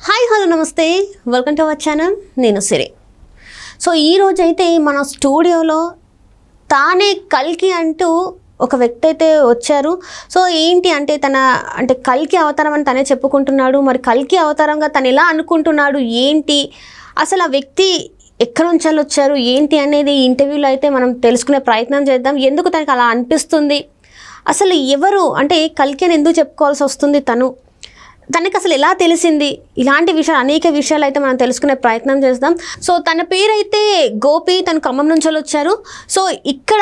Hi hello నమస్తే welcome to our channel నేను సిరి. So ఈరోజు అయితే మన స్టూడియోలో తానే కల్కి అంటూ ఒక వ్యక్తి అయితే వచ్చారు. సో ఏంటి అంటే అంటే కల్కి అవతారం అని తనే చెప్పుకుంటున్నాడు. మరి కల్కి అవతారంగా తను ఎలా అనుకుంటున్నాడు, ఏంటి అసలు ఆ వ్యక్తి ఎక్కడి నుంచి వచ్చారు ఏంటి అనేది ఇంటర్వ్యూలో అయితే మనం తెలుసుకునే ప్రయత్నం చేద్దాం. ఎందుకు తనకు అలా అనిపిస్తుంది, అసలు ఎవరు అంటే కల్కి అని ఎందుకు చెప్పుకోవాల్సి వస్తుంది, తనకి అసలు ఎలా తెలిసింది, ఇలాంటి విషయాలు అనేక విషయాలు అయితే మనం తెలుసుకునే ప్రయత్నం చేద్దాం. సో తన పేరైతే గోపి, తను ఖమ్మం నుంచి వచ్చారు. సో ఇక్కడ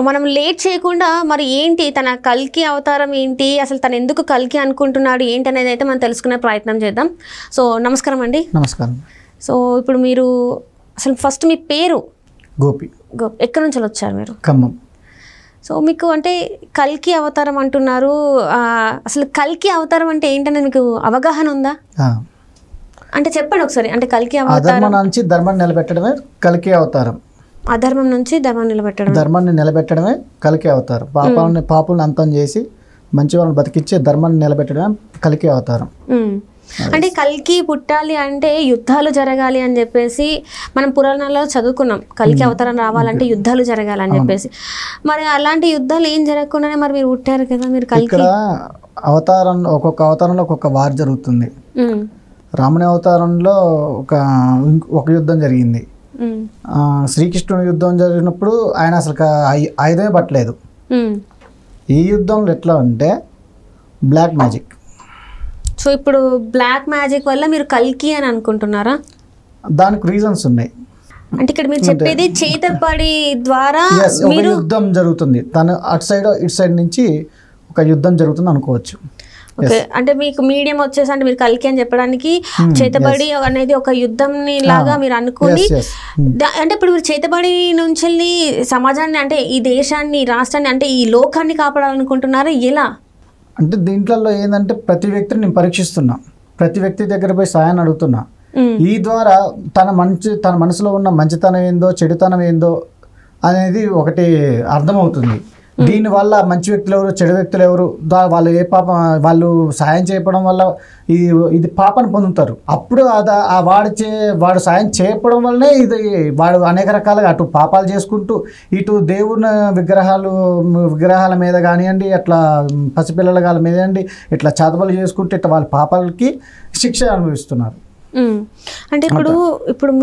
మనం లేట్ చేయకుండా మరి ఏంటి తన కల్కి అవతారం ఏంటి, అసలు తను ఎందుకు కల్కి అనుకుంటున్నాడు ఏంటి అనేది అయితే మనం తెలుసుకునే ప్రయత్నం చేద్దాం. సో నమస్కారం అండి. నమస్కారం. సో ఇప్పుడు మీరు అసలు ఫస్ట్ మీ పేరు? గోపి. ఎక్కడి నుంచి వచ్చారు మీరు? ఖమ్మం. సో మీకు అంటే కల్కి అవతారం అంటున్నారు, అసలు కల్కి అవతారం అంటే ఏంటనేది మీకు అవగాహన ఉందా? అంటే చెప్పండి ఒకసారి. అంటే కల్కి అవతారం నుంచి ధర్మాన్ని నిలబెట్టడమే కల్కి అవతారం. అధర్మం నుంచి ధర్మాన్ని నిలబెట్టడమే కల్కి అవతారం. పాపులను అంతం చేసి మంచి వాళ్ళని బతికించే ధర్మాన్ని నిలబెట్టడమే కల్కి అవతారం. అంటే కల్కి పుట్టాలి అంటే యుద్ధాలు జరగాలి అని చెప్పేసి మనం పురాణాల్లో చదువుకున్నాం. కల్కి అవతారం రావాలంటే యుద్ధాలు జరగాలని చెప్పేసి. మరి అలాంటి యుద్ధాలు ఏం జరగకుండానే మరి మీరు పుట్టారు కదా మీరు కల్కి. అవతారం ఒక్కొక్క అవతారంలో ఒక్కొక్క వార్ జరుగుతుంది. రాముని అవతారంలో ఒక యుద్ధం జరిగింది. శ్రీకృష్ణుని యుద్ధం జరిగినప్పుడు ఆయన అసలు ఆయుధమే పట్టలేదు. ఈ యుద్ధంలో ఎట్లా అంటే బ్లాక్ మ్యాజిక్. సో ఇప్పుడు బ్లాక్ మ్యాజిక్ వల్ల మీరు కల్కి అని అనుకుంటున్నారా? దానికి రీజన్స్ ఉన్నాయి. అంటే ఇక్కడ మీరు చెప్పేది చేతబడి ద్వారా యుద్ధం జరుగుతుంది. తను అటు సైడ్ ఇటు సైడ్ నుంచి ఒక యుద్ధం జరుగుతుంది అనుకోవచ్చు. ఓకే, అంటే మీకు మీడియం వచ్చేసి అంటే మీరు కల్కి అని చెప్పడానికి చేతబడి అనేది ఒక యుద్ధం లాగా మీరు అనుకుని, అంటే ఇప్పుడు మీరు చేతబడి నుంచి సమాజాన్ని అంటే ఈ దేశాన్ని, రాష్ట్రాన్ని, అంటే ఈ లోకాన్ని కాపాడాలనుకుంటున్నారా? ఎలా అంటే దీంట్లో ఏంటంటే ప్రతి వ్యక్తిని నేను పరీక్షిస్తున్నా, ప్రతి వ్యక్తి దగ్గర పోయి సాయాన్ని అడుగుతున్నా. ఈ ద్వారా తన మనసులో ఉన్న మంచితనం ఏందో చెడుతనం ఏందో అనేది ఒకటి అర్థమవుతుంది. దీనివల్ల మంచి వ్యక్తులు ఎవరు, చెడు వ్యక్తులు ఎవరు, వాళ్ళు ఏ పాపం, వాళ్ళు సాయం చేయడం వల్ల ఇది పాపను పొందుతారు. అప్పుడు వాడు సాయం చేయడం వల్లనే వాడు అనేక రకాలుగా అటు పాపాలు చేసుకుంటూ ఇటు దేవుని విగ్రహాల మీద కానివ్వండి, అట్లా పసిపిల్లల మీద కానివ్వండి, ఇట్లా చేతబడులు చేసుకుంటూ ఇట్లా వాళ్ళ పాపాలకి శిక్ష అనుభవిస్తున్నారు. అంటే ఇప్పుడు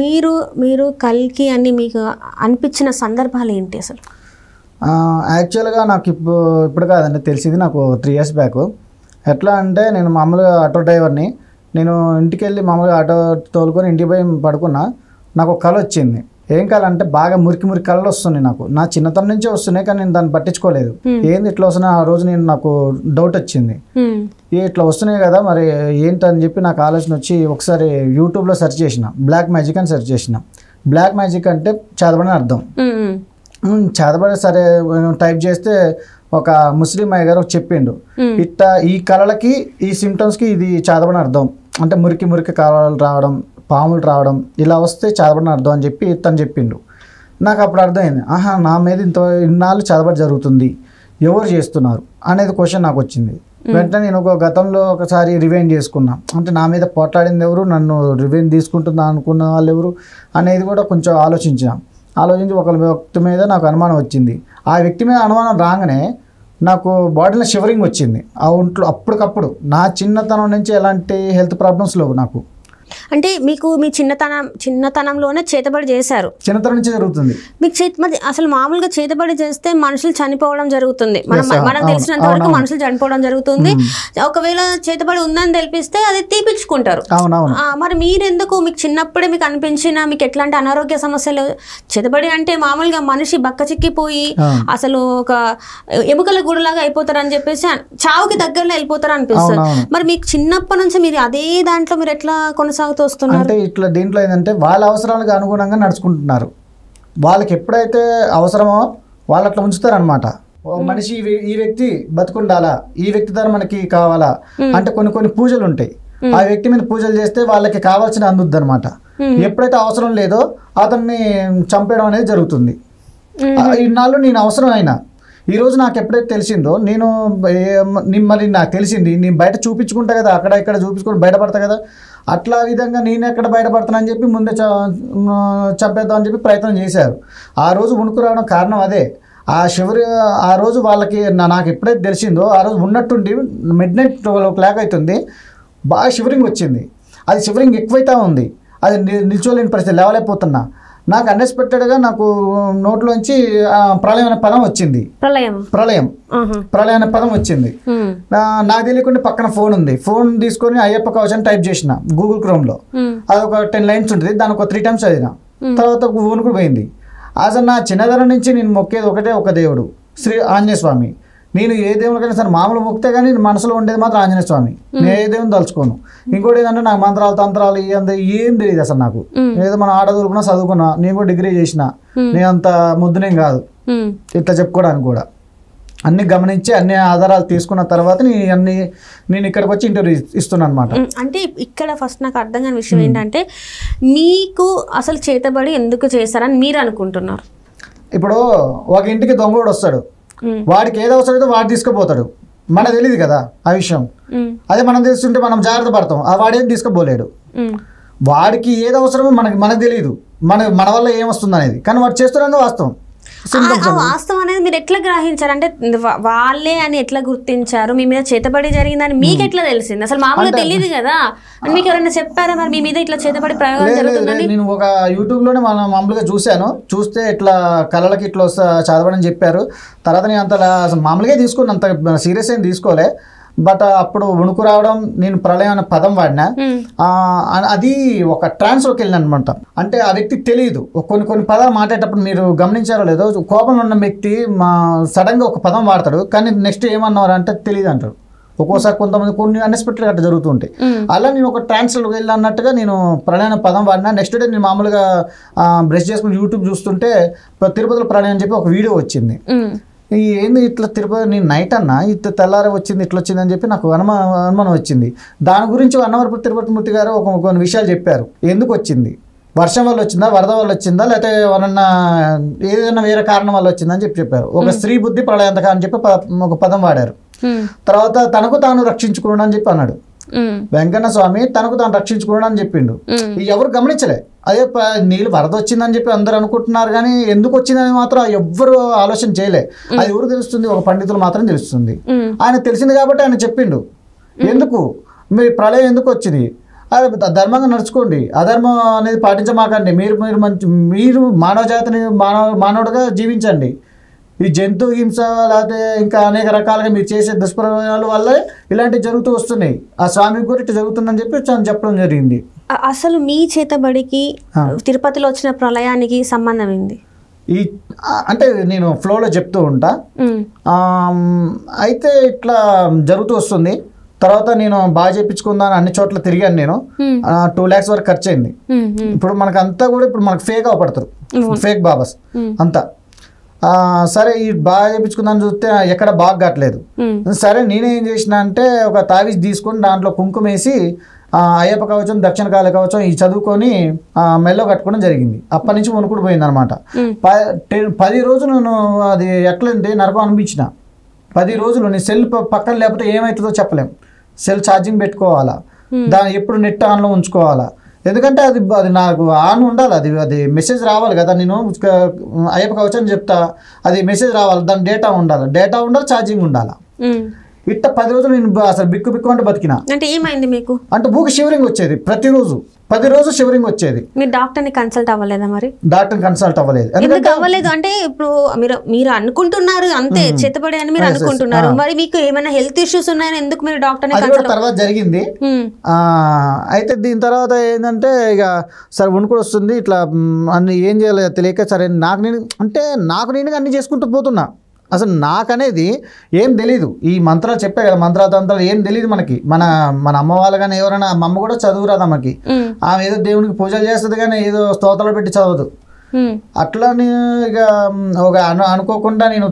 మీరు కల్కి అని మీకు అనిపించిన సందర్భాలు ఏంటి అసలు? యాక్చువల్గా నాకు ఇప్పుడు కాదండి తెలిసింది, నాకు 3 years బ్యాక్. ఎట్లా అంటే నేను మామూలుగా ఆటో డ్రైవర్ని. నేను ఇంటికి వెళ్ళి మామూలుగా ఆటో తోలుకొని ఇంటికి పోయి పడుకున్నా. నాకు ఒక కళ వచ్చింది. ఏం కళ అంటే బాగా మురికి కళలు వస్తున్నాయి. నా చిన్నతనం నుంచే వస్తున్నాయి, కానీ నేను దాన్ని పట్టించుకోలేదు. ఏంది ఇట్లా వస్తున్నాయి? ఆ రోజు నాకు డౌట్ వచ్చింది, ఇట్లా వస్తున్నాయి కదా మరి ఏంటని చెప్పి నాకు ఆలోచన వచ్చి ఒకసారి యూట్యూబ్లో సెర్చ్ చేసిన, బ్లాక్ మ్యాజిక్ అని సెర్చ్ చేసిన. బ్లాక్ మ్యాజిక్ అంటే చేతబడి అర్థం. చేతబడి సరే టైప్ చేస్తే ఒక ముస్లిం అయ్య గారు చెప్పిండు, ఇట్లా ఈ కళలకి ఈ సిమ్టమ్స్కి ఇది చేతబడి అర్థం. అంటే మురికి కళలు రావడం, పాములు రావడం, ఇలా వస్తే చేతబడిన అర్థం అని చెప్పి తను చెప్పిండు. నాకు అప్పుడు అర్థమైంది, నా మీద ఇన్నాళ్ళు చేతబడి జరుగుతుంది, ఎవరు చేస్తున్నారు అనేది క్వశ్చన్ నాకు వచ్చింది. వెంటనే నేను గతంలో ఒకసారి రివైండ్ చేసుకున్నా. అంటే నా మీద పోట్లాడింది ఎవరు, నన్ను రివైండ్ తీసుకుంటుందా అనుకున్న వాళ్ళు ఎవరు అనేది కూడా కొంచెం ఆలోచించి ఒక వ్యక్తి మీద నాకు అనుమానం వచ్చింది. ఆ వ్యక్తి మీద అనుమానం రాగానే నాకు బాడీలో షివరింగ్ వచ్చింది. ఆ ఒంట్లో అప్పటికప్పుడు నా చిన్నతనం నుంచి ఎలాంటి హెల్త్ ప్రాబ్లమ్స్ లేవు నాకు. అంటే మీకు మీ చిన్నతనంలోనే చేతబడి చేశారు? చిన్నతనం నుంచి జరుగుతుంది. మీకు అసలు మామూలుగా చేతబడి చేస్తే మనుషులు చనిపోవడం జరుగుతుంది, మనకు తెలిసినంత వరకు మనుషులు చనిపోవడం జరుగుతుంది. ఒకవేళ చేతబడి ఉందని తెలిపిస్తే అది తీపించుకుంటారు. మరి మీరెందుకు మీకు చిన్నప్పుడే మీకు అనిపించిన, మీకు ఎట్లాంటి అనారోగ్య సమస్యలు, చేతబడి అంటే మామూలుగా మనిషి బక్క చిక్కిపోయి అసలు ఒక ఎముకల గూడులాగా అయిపోతారు అని చెప్పేసి చావుకి దగ్గరలో వెళ్ళిపోతారు అనిపిస్తుంది. మరి మీకు చిన్నప్పటి నుంచి మీరు అదే దాంట్లో మీరు ఎట్లా అంటే ఇట్లా దీంట్లో ఏంటంటే వాళ్ళ అవసరాలకు అనుగుణంగా నడుచుకుంటున్నారు. వాళ్ళకి ఎప్పుడైతే అవసరమో వాళ్ళు అట్లా ఉంచుతారనమాట. మనిషి ఈ వ్యక్తి బతుకుండాలా, ఈ వ్యక్తి ద్వారా మనకి కావాలా అంటే కొన్ని పూజలు ఉంటాయి. ఆ వ్యక్తి మీద పూజలు చేస్తే వాళ్ళకి కావాల్సిన అందుద్ది అనమాట. ఎప్పుడైతే అవసరం లేదో అతన్ని చంపేయడం అనేది జరుగుతుంది. ఇన్నాళ్ళు నేను అవసరం అయినా ఈరోజు నాకు ఎప్పుడైతే తెలిసిందో మరి నాకు తెలిసింది, నేను బయట చూపించుకుంటా కదా, అక్కడ ఇక్కడ చూపించుకొని బయటపడతా కదా. అట్లా విధంగా నేను ఎక్కడ బయటపడుతున్నా అని చెప్పి ముందే చంపేద్దామని చెప్పి ప్రయత్నం చేశారు. ఆ రోజు వణుకు రావడం కారణం అదే. ఆ రోజు వాళ్ళకి నాకు ఎప్పుడైతే తెలిసిందో ఆ రోజు ఉన్నట్టుండి మిడ్నైట్ 12 o'clock అవుతుంది, బాగా షివరింగ్ వచ్చింది. అది షివరింగ్ ఎక్కువైతే ఉంది, అది నిల్చోలేని పరిస్థితి, లేవలేకపోతున్నా. నాకు అన్ఎక్స్పెక్టెడ్గా నాకు నోట్లోంచి ప్రళయం అనే పదం వచ్చింది. ప్రళయం అనే పదం వచ్చింది. నాకు తెలియకుండా పక్కన ఫోన్ ఉంది, ఫోన్ తీసుకొని అయ్యప్ప కవచం టైప్ చేసిన గూగుల్ క్రోమ్లో. అది ఒక 10 lines ఉంటుంది, దాని ఒక 3 times చదివిన. తర్వాత ఫోన్ కూడా పోయింది. అసలు నా చిన్నతనం నుంచి నేను మొక్కేది ఒక దేవుడు, శ్రీ ఆంజనేయ స్వామి. నేను ఏ దేవునికైనా సరే మామూలు మొక్కితే కానీ మనసులో ఉండేది మాత్రం ఆంజనేయ స్వామి. నేను ఏ దేవుని తలుచుకోను. ఇంకోటి ఏంటంటే నాకు మంత్రాలు తంత్రాలు ఏం తెలియదు అసలు నాకు. ఏదో మనం ఆడదూరుకున్నా చదువుకున్నా, నేను కూడా డిగ్రీ చేసిన, నేను అంత ముద్దునేం కాదు ఇట్లా చెప్పుకోవడానికి కూడా. అన్ని గమనించి అన్ని ఆధారాలు తీసుకున్న తర్వాత నేను ఇక్కడికి వచ్చి ఇంటర్వ్యూ ఇస్తున్నాను అనమాట. అంటే ఇక్కడ ఫస్ట్ నాకు అర్థం కాని విషయం ఏంటంటే మీకు అసలు చేతబడి ఎందుకు చేస్తారని మీరు అనుకుంటున్నారు? ఇప్పుడు ఒక ఇంటికి దొంగోడు వస్తాడు, వాడికి ఏది అవసరం అయితే వాడు తీసుకుపోతాడు, మనకు తెలియదు కదా ఆ విషయం. అదే మనం తెలుస్తుంటే మనం జాగ్రత్త పడతాం, వాడేం తీసుకుపోలేడు. వాడికి ఏది అవసరమో మనకు తెలియదు, మన వల్ల ఏమొస్తుంది అనేది. కానీ వాడు చేస్తున్నది వాస్తవం. వాస్తవం అనేది మీరు ఎట్లా గ్రహించారు? అంటే వాళ్ళే అని ఎట్లా గుర్తించారు? మీ మీద చేతబడి జరిగిందని మీకు ఎట్లా తెలిసింది? అసలు మామూలుగా తెలియదు కదా, మీకు ఎవరైనా చెప్పారా మరి మీ మీద ఇట్లా చేతబడి ప్రయోగం జరుగుతుందని? నేను ఒక యూట్యూబ్లోనే మామూలుగా చూస్తే ఇట్లా కళలకి ఇట్లా చదవడం చెప్పారు. తర్వాత నేను అంత మామూలుగా తీసుకుని అంత సీరియస్ ఏం తీసుకోలే. బట్ అప్పుడు వణుకు రావడం, నేను ప్రళయం అనే పదం వాడినా, అది ఒక ట్రాన్స్లోకి వెళ్ళిన అనమాట. అంటే ఆ వ్యక్తికి తెలియదు, కొన్ని పదాలు మాట్లాడేటప్పుడు మీరు గమనించారో లేదో, కోపంలో ఉన్న వ్యక్తి సడన్గా ఒక పదం వాడతాడు, కానీ నెక్స్ట్ ఏమన్నారు అంటే తెలియదు అంటారు. ఒక్కోసారి కొంతమంది కొన్ని అన్ఎక్స్పెక్టెడ్ అట్లా జరుగుతూ ఉంటాయి. అలా నేను ఒక ట్రాన్స్లోకి వెళ్ళి అన్నట్టుగా నేను ప్రళయం అనే పదం వాడినా. నెక్స్ట్ డే నేను మామూలుగా బ్రష్ చేసుకుని యూట్యూబ్ చూస్తుంటే తిరుపతిలో ప్రళయం అని చెప్పి ఒక వీడియో వచ్చింది. ఏంది ఇట్లా తిరుపతి, నేను నైట్ అన్నా ఇట్లా తెల్లారి వచ్చింది, ఇట్లా వచ్చింది అని చెప్పి నాకు అనుమానం వచ్చింది. దాని గురించి అన్నవరపు తిరుపతి మూర్తి గారు కొన్ని విషయాలు చెప్పారు. ఎందుకు వచ్చింది, వర్షం వల్ల వచ్చిందా, వరద వల్ల వచ్చిందా, లేకపోతే ఎవరన్నా ఏదైనా వేరే కారణం వల్ల వచ్చిందా అని చెప్పారు. ఒక స్త్రీ బుద్ధి ప్రళయంతక అని చెప్పి ఒక పదం వాడారు. తర్వాత తనకు తాను రక్షించుకున్నాడు అని చెప్పి అన్నాడు. వెంకన్న స్వామి తనకు తాను రక్షించుకున్నాడు అని చెప్పిండు. ఎవరు గమనించలే. అదే నీళ్ళు వరద వచ్చిందని చెప్పి అందరు అనుకుంటున్నారు, కానీ ఎందుకు వచ్చిందని మాత్రం ఎవ్వరు ఆలోచన చేయలే. అది ఎవరు తెలుస్తుంది, ఒక పండితులు మాత్రం తెలుస్తుంది. ఆయన తెలిసింది కాబట్టి ఆయన చెప్పిండు. ఎందుకు మీ ప్రళయం ఎందుకు వచ్చింది, ధర్మంగా నడుచుకోండి, అధర్మం అనేది పాటించమాకండి, మీరు మానవ జాతిని మానవుడిగా జీవించండి. ఈ జంతు హింస లేకపోతే ఇంకా అనేక రకాలుగా మీరు చేసే దుష్ప్రయోగాల వల్ల ఇలాంటివి జరుగుతూ వస్తున్నాయి, ఆ స్వామికి కూడా ఇట్లా జరుగుతుందని చెప్పి చెప్పడం జరిగింది. అసలు మీ చేతబడికి తిరుపతిలో వచ్చిన ప్రళయానికి సంబంధం ఏంది? అంటే నేను ఫ్లోలో చెప్తూ ఉంటా. అయితే ఇట్లా జరుగుతూ వస్తుంది. తర్వాత నేను బాగా చేయించుకుందాను, అన్ని చోట్ల తిరిగాను. నేను 2 lakhs వరకు ఖర్చు అయింది. ఇప్పుడు మనకంతా కూడా ఇప్పుడు మనకు ఫేక్ అవపడతారు, ఫేక్ బాబాస్ అంతా. సరే ఈ బాగా చేయించుకుందాన్ని చూస్తే ఎక్కడ బాగా కావట్లేదు. సరే నేనేం చేసిన అంటే ఒక తావీజ్ తీసుకొని దాంట్లో కుంకుమ వేసి అయ్యప్ప కవచం, దక్షిణ కాళి కవచం ఈ చదువుకొని మెల్లో కట్టుకోవడం జరిగింది. అప్పటి నుంచి వణుకుడు పోయింది అనమాట. 10 రోజులు నేను అది ఎట్లంటే నరకం అనిపించిన. 10 రోజులు నీ సెల్ పక్కన లేకపోతే ఏమవుతుందో చెప్పలేం. సెల్ ఛార్జింగ్ పెట్టుకోవాలా, దాన్ని ఎప్పుడు నెట్ ఆన్లో ఉంచుకోవాలా, ఎందుకంటే అది నాకు ఆన్ ఉండాలి, అది మెసేజ్ రావాలి కదా. నేను అయ్యప్ప కవచం చెప్తా, అది మెసేజ్ రావాలి, దాని డేటా ఉండాలి, ఛార్జింగ్ ఉండాలి. ఇట్ట 10 రోజులు నేను అసలు బిక్కు అంటే బతికినా. అంటే ఏమైంది మీకు? అంటే బూకి షివరింగ్ వచ్చేది ప్రతిరోజు, 10 రోజులు షివరింగ్ వచ్చేది. మీరు డాక్టర్ని కన్సల్ట్ అవ్వలేదా? మరి డాక్టర్ని కన్సల్ట్ అవ్వలేదు. ఎందుకు అవ్వలేదు అంటే ఇప్పుడు మీరు అనుకుంటున్నారు అంతే, చేతబడి అని మీరు అనుకుంటున్నారు. మరి మీకు ఏమైనా హెల్త్ ఇష్యూస్ ఉన్నాయని ఎందుకు మీరు డాక్టర్ని కన్సల్ట్? తర్వాత జరిగింది. అయితే దీని తర్వాత ఏంటంటే ఇక సరే వణుకుడు వస్తుంది, ఇట్లా అన్ని ఏం చేయాలో తెలియక సరే నాకు నేను అన్ని చేసుకుంటూ పోతున్నా. అసలు నాకనేది ఏం తెలీదు. ఈ మంత్రాలు చెప్పే కదా, మంత్రాలు ఏం తెలియదు మనకి. మన అమ్మ వాళ్ళు కానీ ఎవరైనా, అమ్మ కూడా చదువురాదు ఆమెకి. ఆమె ఏదో దేవునికి పూజలు చేస్తుంది కానీ ఏదో స్తోత్రాలు పెట్టి చదవదు. అట్లా ఇక అనుకోకుండా నేను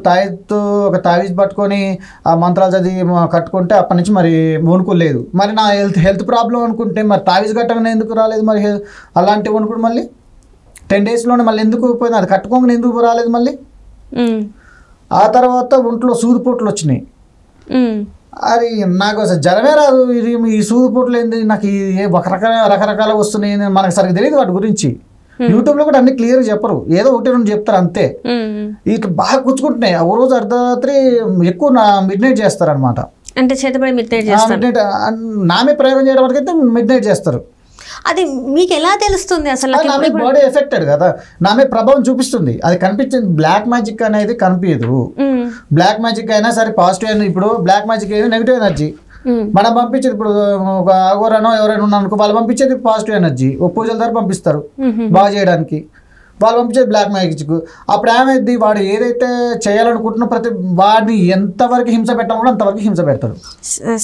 ఒక తావీజ్ పట్టుకొని ఆ మంత్రాలు చదివి కట్టుకుంటే అప్పటి నుంచి మరి వణుకులు లేదు. మరి నా హెల్త్ ప్రాబ్లం అనుకుంటే మరి తావీజ్ కట్టగానే ఎందుకు రాలేదు మరి అలాంటి వణుకుడు? మళ్ళీ 10 daysలోనే మళ్ళీ ఎందుకు పోయింది, అది కట్టుకోగానే ఎందుకు రాలేదు మళ్ళీ? ఆ తర్వాత ఒంట్లో సూదిపోట్లు వచ్చినాయి. అది నాకు అసలు జ్వరమే రాదు, ఇది ఈ సూది పొట్లు ఏంది, నాకు రకరకాల వస్తున్నాయి, మనకు సరిగ్గా తెలియదు వాటి గురించి. యూట్యూబ్లో కూడా అన్ని క్లియర్గా చెప్పరు, ఏదో ఒకటి రెండు చెప్తారు అంతే. ఇట్లా బాగా కూర్చుకుంటున్నాయి. ఒక రోజు అర్ధరాత్రి ఎక్కువ మిడ్ నైట్ చేస్తారనమాట. అంటే చేతబడి మిడ్ నైట్ చేస్తారు, నామే ప్రయోగం చేయడం వరకు అయితే మిడ్ నైట్ చేస్తారు. అది మీకు ఎలా తెలుస్తుంది అసలు? నామే బాడీ ఎఫెక్టెడ్ కదా, నామే ప్రభావం చూపిస్తుంది. అది కనిపించింది. బ్లాక్ మ్యాజిక్ అనేది కనిపించదు. బ్లాక్ మ్యాజిక్ అయినా సరే పాజిటివ్ అయినా, ఇప్పుడు బ్లాక్ మ్యాజిక్ అయితే నెగిటివ్ ఎనర్జీ, మనం పంపించేది ఇప్పుడు ఒక అగోరానో ఎవరైనా ఉన్నారనుకో, వాళ్ళు పంపించేది పాజిటివ్ ఎనర్జీ. ఒక పూజల ద్వారా పంపిస్తారు బాగా చేయడానికి, వాళ్ళు పంపించేది బ్లాక్ మ్యాజిక్. అప్పుడు ఏమైంది, వాడు ఏదైతే చేయాలనుకుంటున్న ప్రతి వాడిని ఎంతవరకు హింస పెట్టాలో కూడా అంతవరకు హింస పెడతాడు.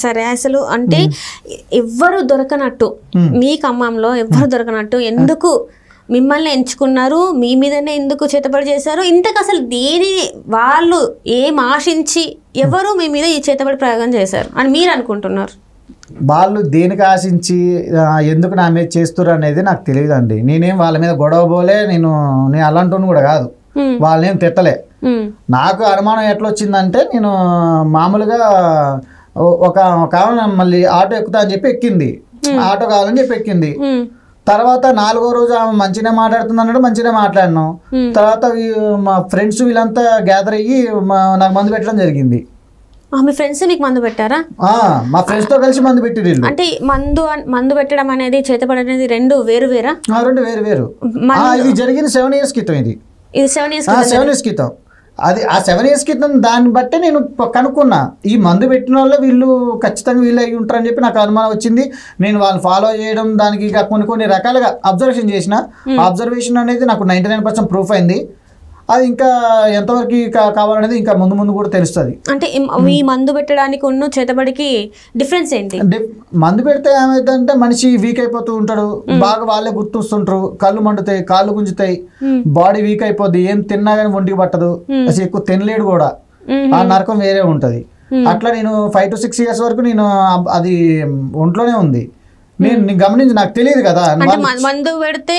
సరే, అసలు అంటే ఎవ్వరు దొరకనట్టు మీ ఖమ్మంలో ఎవ్వరు దొరకనట్టు ఎందుకు మిమ్మల్ని ఎంచుకున్నారు? మీ మీదనే ఎందుకు చేతబడి చేశారు? ఇంతకు అసలు దేని వాళ్ళు ఏం ఆశించి ఎవరు మీ మీద ఈ చేతబడి ప్రయోగం చేశారు అని మీరు అనుకుంటున్నారు? వాళ్ళు దేనికి ఆశించి ఎందుకు నా మీద చేస్తున్నారు అనేది నాకు తెలియదు అండి. నేనేం వాళ్ళ మీద గొడవ పోలే, నేను అలాంటి కూడా కాదు, వాళ్ళనేం తిట్టలే. నాకు అనుమానం ఎట్లా వచ్చిందంటే, నేను మామూలుగా ఒక మళ్ళీ ఆటో ఎక్కుతా అని చెప్పి ఎక్కింది, ఆటో కావాలని చెప్పి ఎక్కింది. తర్వాత 4వ రోజు ఆమె మంచిగా మాట్లాడుతుంది అన్నాడు, మంచిగా మాట్లాడినాం. తర్వాత మా ఫ్రెండ్స్ వీళ్ళంతా గ్యాదర్ అయ్యి నాకు మందు పెట్టడం జరిగింది. మీ ఫ్రెండ్స్ మీకు మందు పెట్టారా? మా ఫ్రెండ్స్ తో కలిసి మందు పెట్టి. అంటే మందు పెట్టడం అనేది చేతబడి అనేది రెండు వేరు వేరా? రెండు వేరు వేరు. ఇది జరిగింది 7 years క్రితం. ఇది 7 years క్రితం. అది ఆ 7 years క్రితం దాన్ని బట్టే నేను కనుక్కున్నా, ఈ మందు పెట్టిన వాళ్ళు వీళ్ళు ఖచ్చితంగా వీళ్ళు అయ్యి ఉంటారని చెప్పి నాకు అనుమానం వచ్చింది. నేను వాళ్ళు ఫాలో చేయడం, దానికి ఇక కొన్ని రకాలుగా అబ్జర్వేషన్ చేసిన. అబ్జర్వేషన్ అనేది నాకు 99% ప్రూఫ్ అయింది. అది ఇంకా ఎంతవరకు కావాలనేది ఇంకా ముందు కూడా తెలుస్తుంది. అంటే ఈ మందు పెట్టడానికి ఉన్న చేతబడికి డిఫరెన్స్ ఏంటి? మందు పెడితే ఏమైందంటే మనిషి వీక్ అయిపోతూ ఉంటాడు, బాగా వాళ్ళే గుర్తొస్తుంటారు, కళ్ళు మండుతాయి, కాళ్ళు గుంజుతాయి, బాడీ వీక్ అయిపోద్ది, ఏం తిన్నా కానీ ఒంటికి పట్టదు, అసలు ఎక్కువ తినలేడు కూడా, ఆ నరకం వేరే ఉంటది. అట్లా నేను 5 to 6 years వరకు నేను అది ఒంట్లోనే ఉంది. నేను గమనించి, నాకు తెలియదు కదా, మందు పెడితే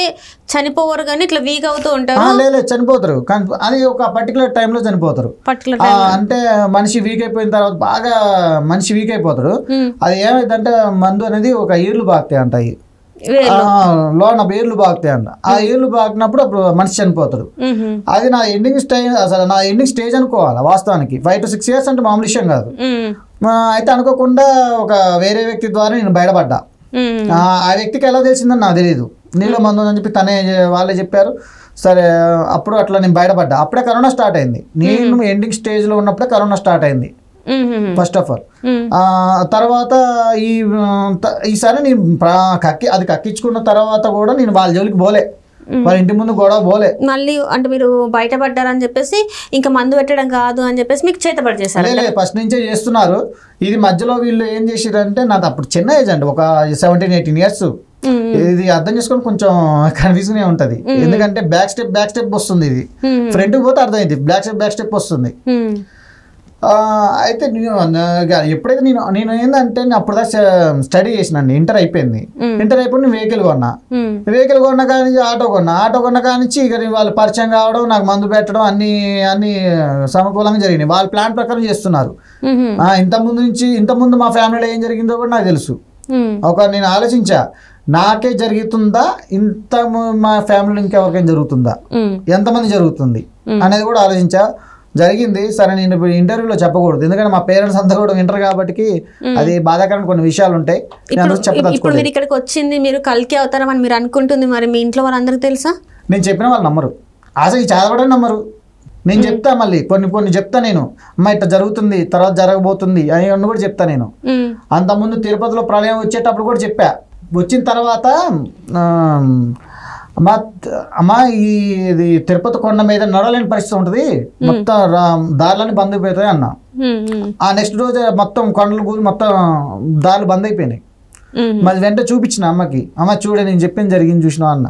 చనిపోవరు కానీ ఇట్లా వీక్ అవుతూ ఉంటారు. లేదు చనిపోతారు, కానీ అది ఒక పర్టికులర్ టైంలో చనిపోతారు. అంటే మనిషి వీక్ అయిపోయిన తర్వాత బాగా మనిషి వీక్ అయిపోతాడు. అది ఏమైందంటే మందు అనేది ఒక ఈర్లు బాగుతాయి అంటాయి, లోన ఏర్లు బాగుతాయి అంట. ఆ ఏర్లు బాగినప్పుడు అప్పుడు మనిషి చనిపోతాడు. అది నా ఎండింగ్ స్టేజ్, అసలు నా ఎండింగ్ స్టేజ్ అనుకోవాలి వాస్తవానికి. 5 to 6 years అంటే మామూలు విషయం కాదు. అయితే అనుకోకుండా ఒక వేరే వ్యక్తి ద్వారా నేను బయటపడ్డా. ఆ వ్యక్తికి ఎలా తెలిసిందని నాకు తెలియదు, నీళ్ళ మందు ఉందని చెప్పి వాళ్ళే చెప్పారు. సరే, అప్పుడు అట్లా నేను బయటపడ్డా. అప్పుడే కరోనా స్టార్ట్ అయింది. నేను ఎండింగ్ స్టేజ్లో ఉన్నప్పుడే కరోనా స్టార్ట్ అయింది ఫస్ట్ ఆఫ్ ఆల్. తర్వాత ఈసారి నేను అది కక్కించుకున్న తర్వాత కూడా నేను వాళ్ళ జోలికి పోలే, వాళ్ళ ఇంటి ముందు గొడవ పోలే. మళ్ళీ అంటే మీరు బయటపడ్డారని చెప్పేసి ఇంకా మందు పెట్టడం కాదు అని చెప్పేసి మీకు చేతబడి చేశారు? ఫస్ట్ నుంచే చేస్తున్నారు. ఇది మధ్యలో వీళ్ళు ఏం చేసిరంటే, నాది అప్పుడు చిన్న ఏజ్ అండి, ఒక 17-18 years. ఇది అర్థం చేసుకొని కొంచెం కన్ఫ్యూజన్ ఉంటది, ఎందుకంటే బ్యాక్ స్టెప్ వస్తుంది. ఇది ఫ్రంట్ పోతే అర్థమైంది, బ్యాక్ స్టెప్ వస్తుంది. అయితే ఎప్పుడైతే నేను ఏంటంటే, అప్పుడు దాకా స్టడీ చేసినండి. ఇంటర్ అయిపోయింది. ఇంటర్ అయిపోయి నేను వెహికల్ కొన్నా కానీ ఆటో కొన్నా కానీ ఇక వాళ్ళు పరిచయం కావడం, నాకు మందు పెట్టడం అన్ని సమకూలంగా జరిగినాయి. వాళ్ళ ప్లాన్ ప్రకారం చేస్తున్నారు. ఇంతకుముందు మా ఫ్యామిలీలో ఏం జరిగిందో కూడా నాకు తెలుసు. నేను ఆలోచించా, నాకే జరుగుతుందా, మా ఫ్యామిలీలో ఇంకెవరికైనా జరుగుతుందా, ఎంతమంది జరుగుతుంది అనేది కూడా ఆలోచించా. జరిగింది. సరే, నేను ఇప్పుడు ఇంటర్వ్యూలో చెప్పకూడదు, ఎందుకంటే మా పేరెంట్స్ అంతా కూడా వింటారు కాబట్టి అది బాధాకరమైన కొన్ని విషయాలు ఉంటాయి. ఇప్పుడు మీరు ఇక్కడికి వచ్చింది, మీరు కల్కి అవుతారని మీరు అనుకుంటుంది, మరి మీ ఇంట్లో వాళ్ళందరికీ తెలుసా? నేను చెప్పిన వాళ్ళు నమ్మరు, అసలు చదవడం నమ్మరు. నేను చెప్తా, మళ్ళీ కొన్ని చెప్తా. నేను అమ్మ ఇట్లా జరుగుతుంది, తర్వాత జరగబోతుంది అని కూడా చెప్తా. నేను అంతకుముందు తిరుపతిలో ప్రళయం వచ్చేటప్పుడు కూడా చెప్పా. వచ్చిన తర్వాత అమ్మా ఇది తిరుపతి కొండ మీద నడవలేని పరిస్థితి ఉంటుంది, మొత్తం దారులన్నీ బంద్ అయిపోతాయి అన్న. ఆ నెక్స్ట్ రోజు మొత్తం కొండలు కూలి మొత్తం దారులు బంద్ అయిపోయినాయి. మరి వెంట చూపించిన అమ్మకి, అమ్మ చూడే నేను చెప్పింది జరిగింది చూసినా అన్న.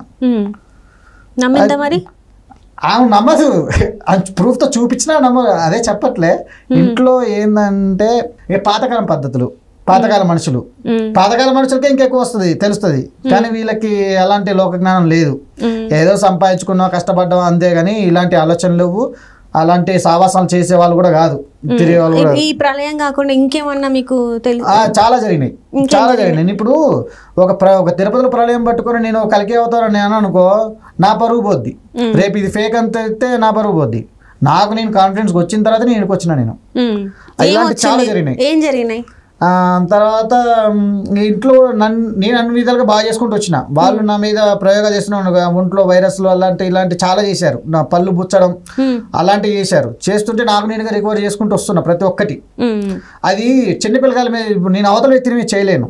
ఆమె నమ్మదు, ప్రూఫ్తో చూపించినా నమ్మదు. అదే చెప్పట్లే. ఇంట్లో ఏంటంటే పాతకాలం పద్ధతులు, పాతకాల మనుషులకే ఇంకెక్కువ వస్తుంది, తెలుస్తుంది. కానీ వీళ్ళకి అలాంటి లోక జ్ఞానం లేదు. ఏదో సంపాదించుకున్నా, కష్టపడ్డావా అంతే, కానీ ఇలాంటి ఆలోచనలు లేవు. అలాంటి సావాసాలు చేసే వాళ్ళు కూడా కాదు, తిరిగే వాళ్ళు కూడా. ఈ ప్రళయం కాకుండా ఇంకేమన్నా మీకు తెలుసు? చాలా జరిగినాయి. ఇప్పుడు ఒక తిరుపతిలో ప్రళయం పట్టుకొని నేను కలికి అవుతానని నేను అనుకో, నా పరువు పోద్ది. రేపు ఇది ఫేక్ అంత అయితే నా పరువు పోద్ది. నాకు నేను కాన్ఫిడెన్స్ వచ్చిన తర్వాత నేను వచ్చిన నేను ఇలాంటి చాలా జరిగినాయి. ఏం జరిగినాయి? తర్వాత ఇంట్లో నేను అన్ని విధాలుగా బాగా చేసుకుంటూ వచ్చిన. వాళ్ళు నా మీద ప్రయోగాలు చేస్తున్నాను, ఒంట్లో వైరస్లు ఇలాంటి చాలా చేశారు. నా పళ్ళు బుచ్చడం అలాంటివి చేస్తుంటే నాకు నేనుగా రికవర్ చేసుకుంటూ వస్తున్నా ప్రతి ఒక్కటి. అది చిన్నపిల్లకాయల మీద నేను అవతల వ్యక్తిని మీద చేయలేను,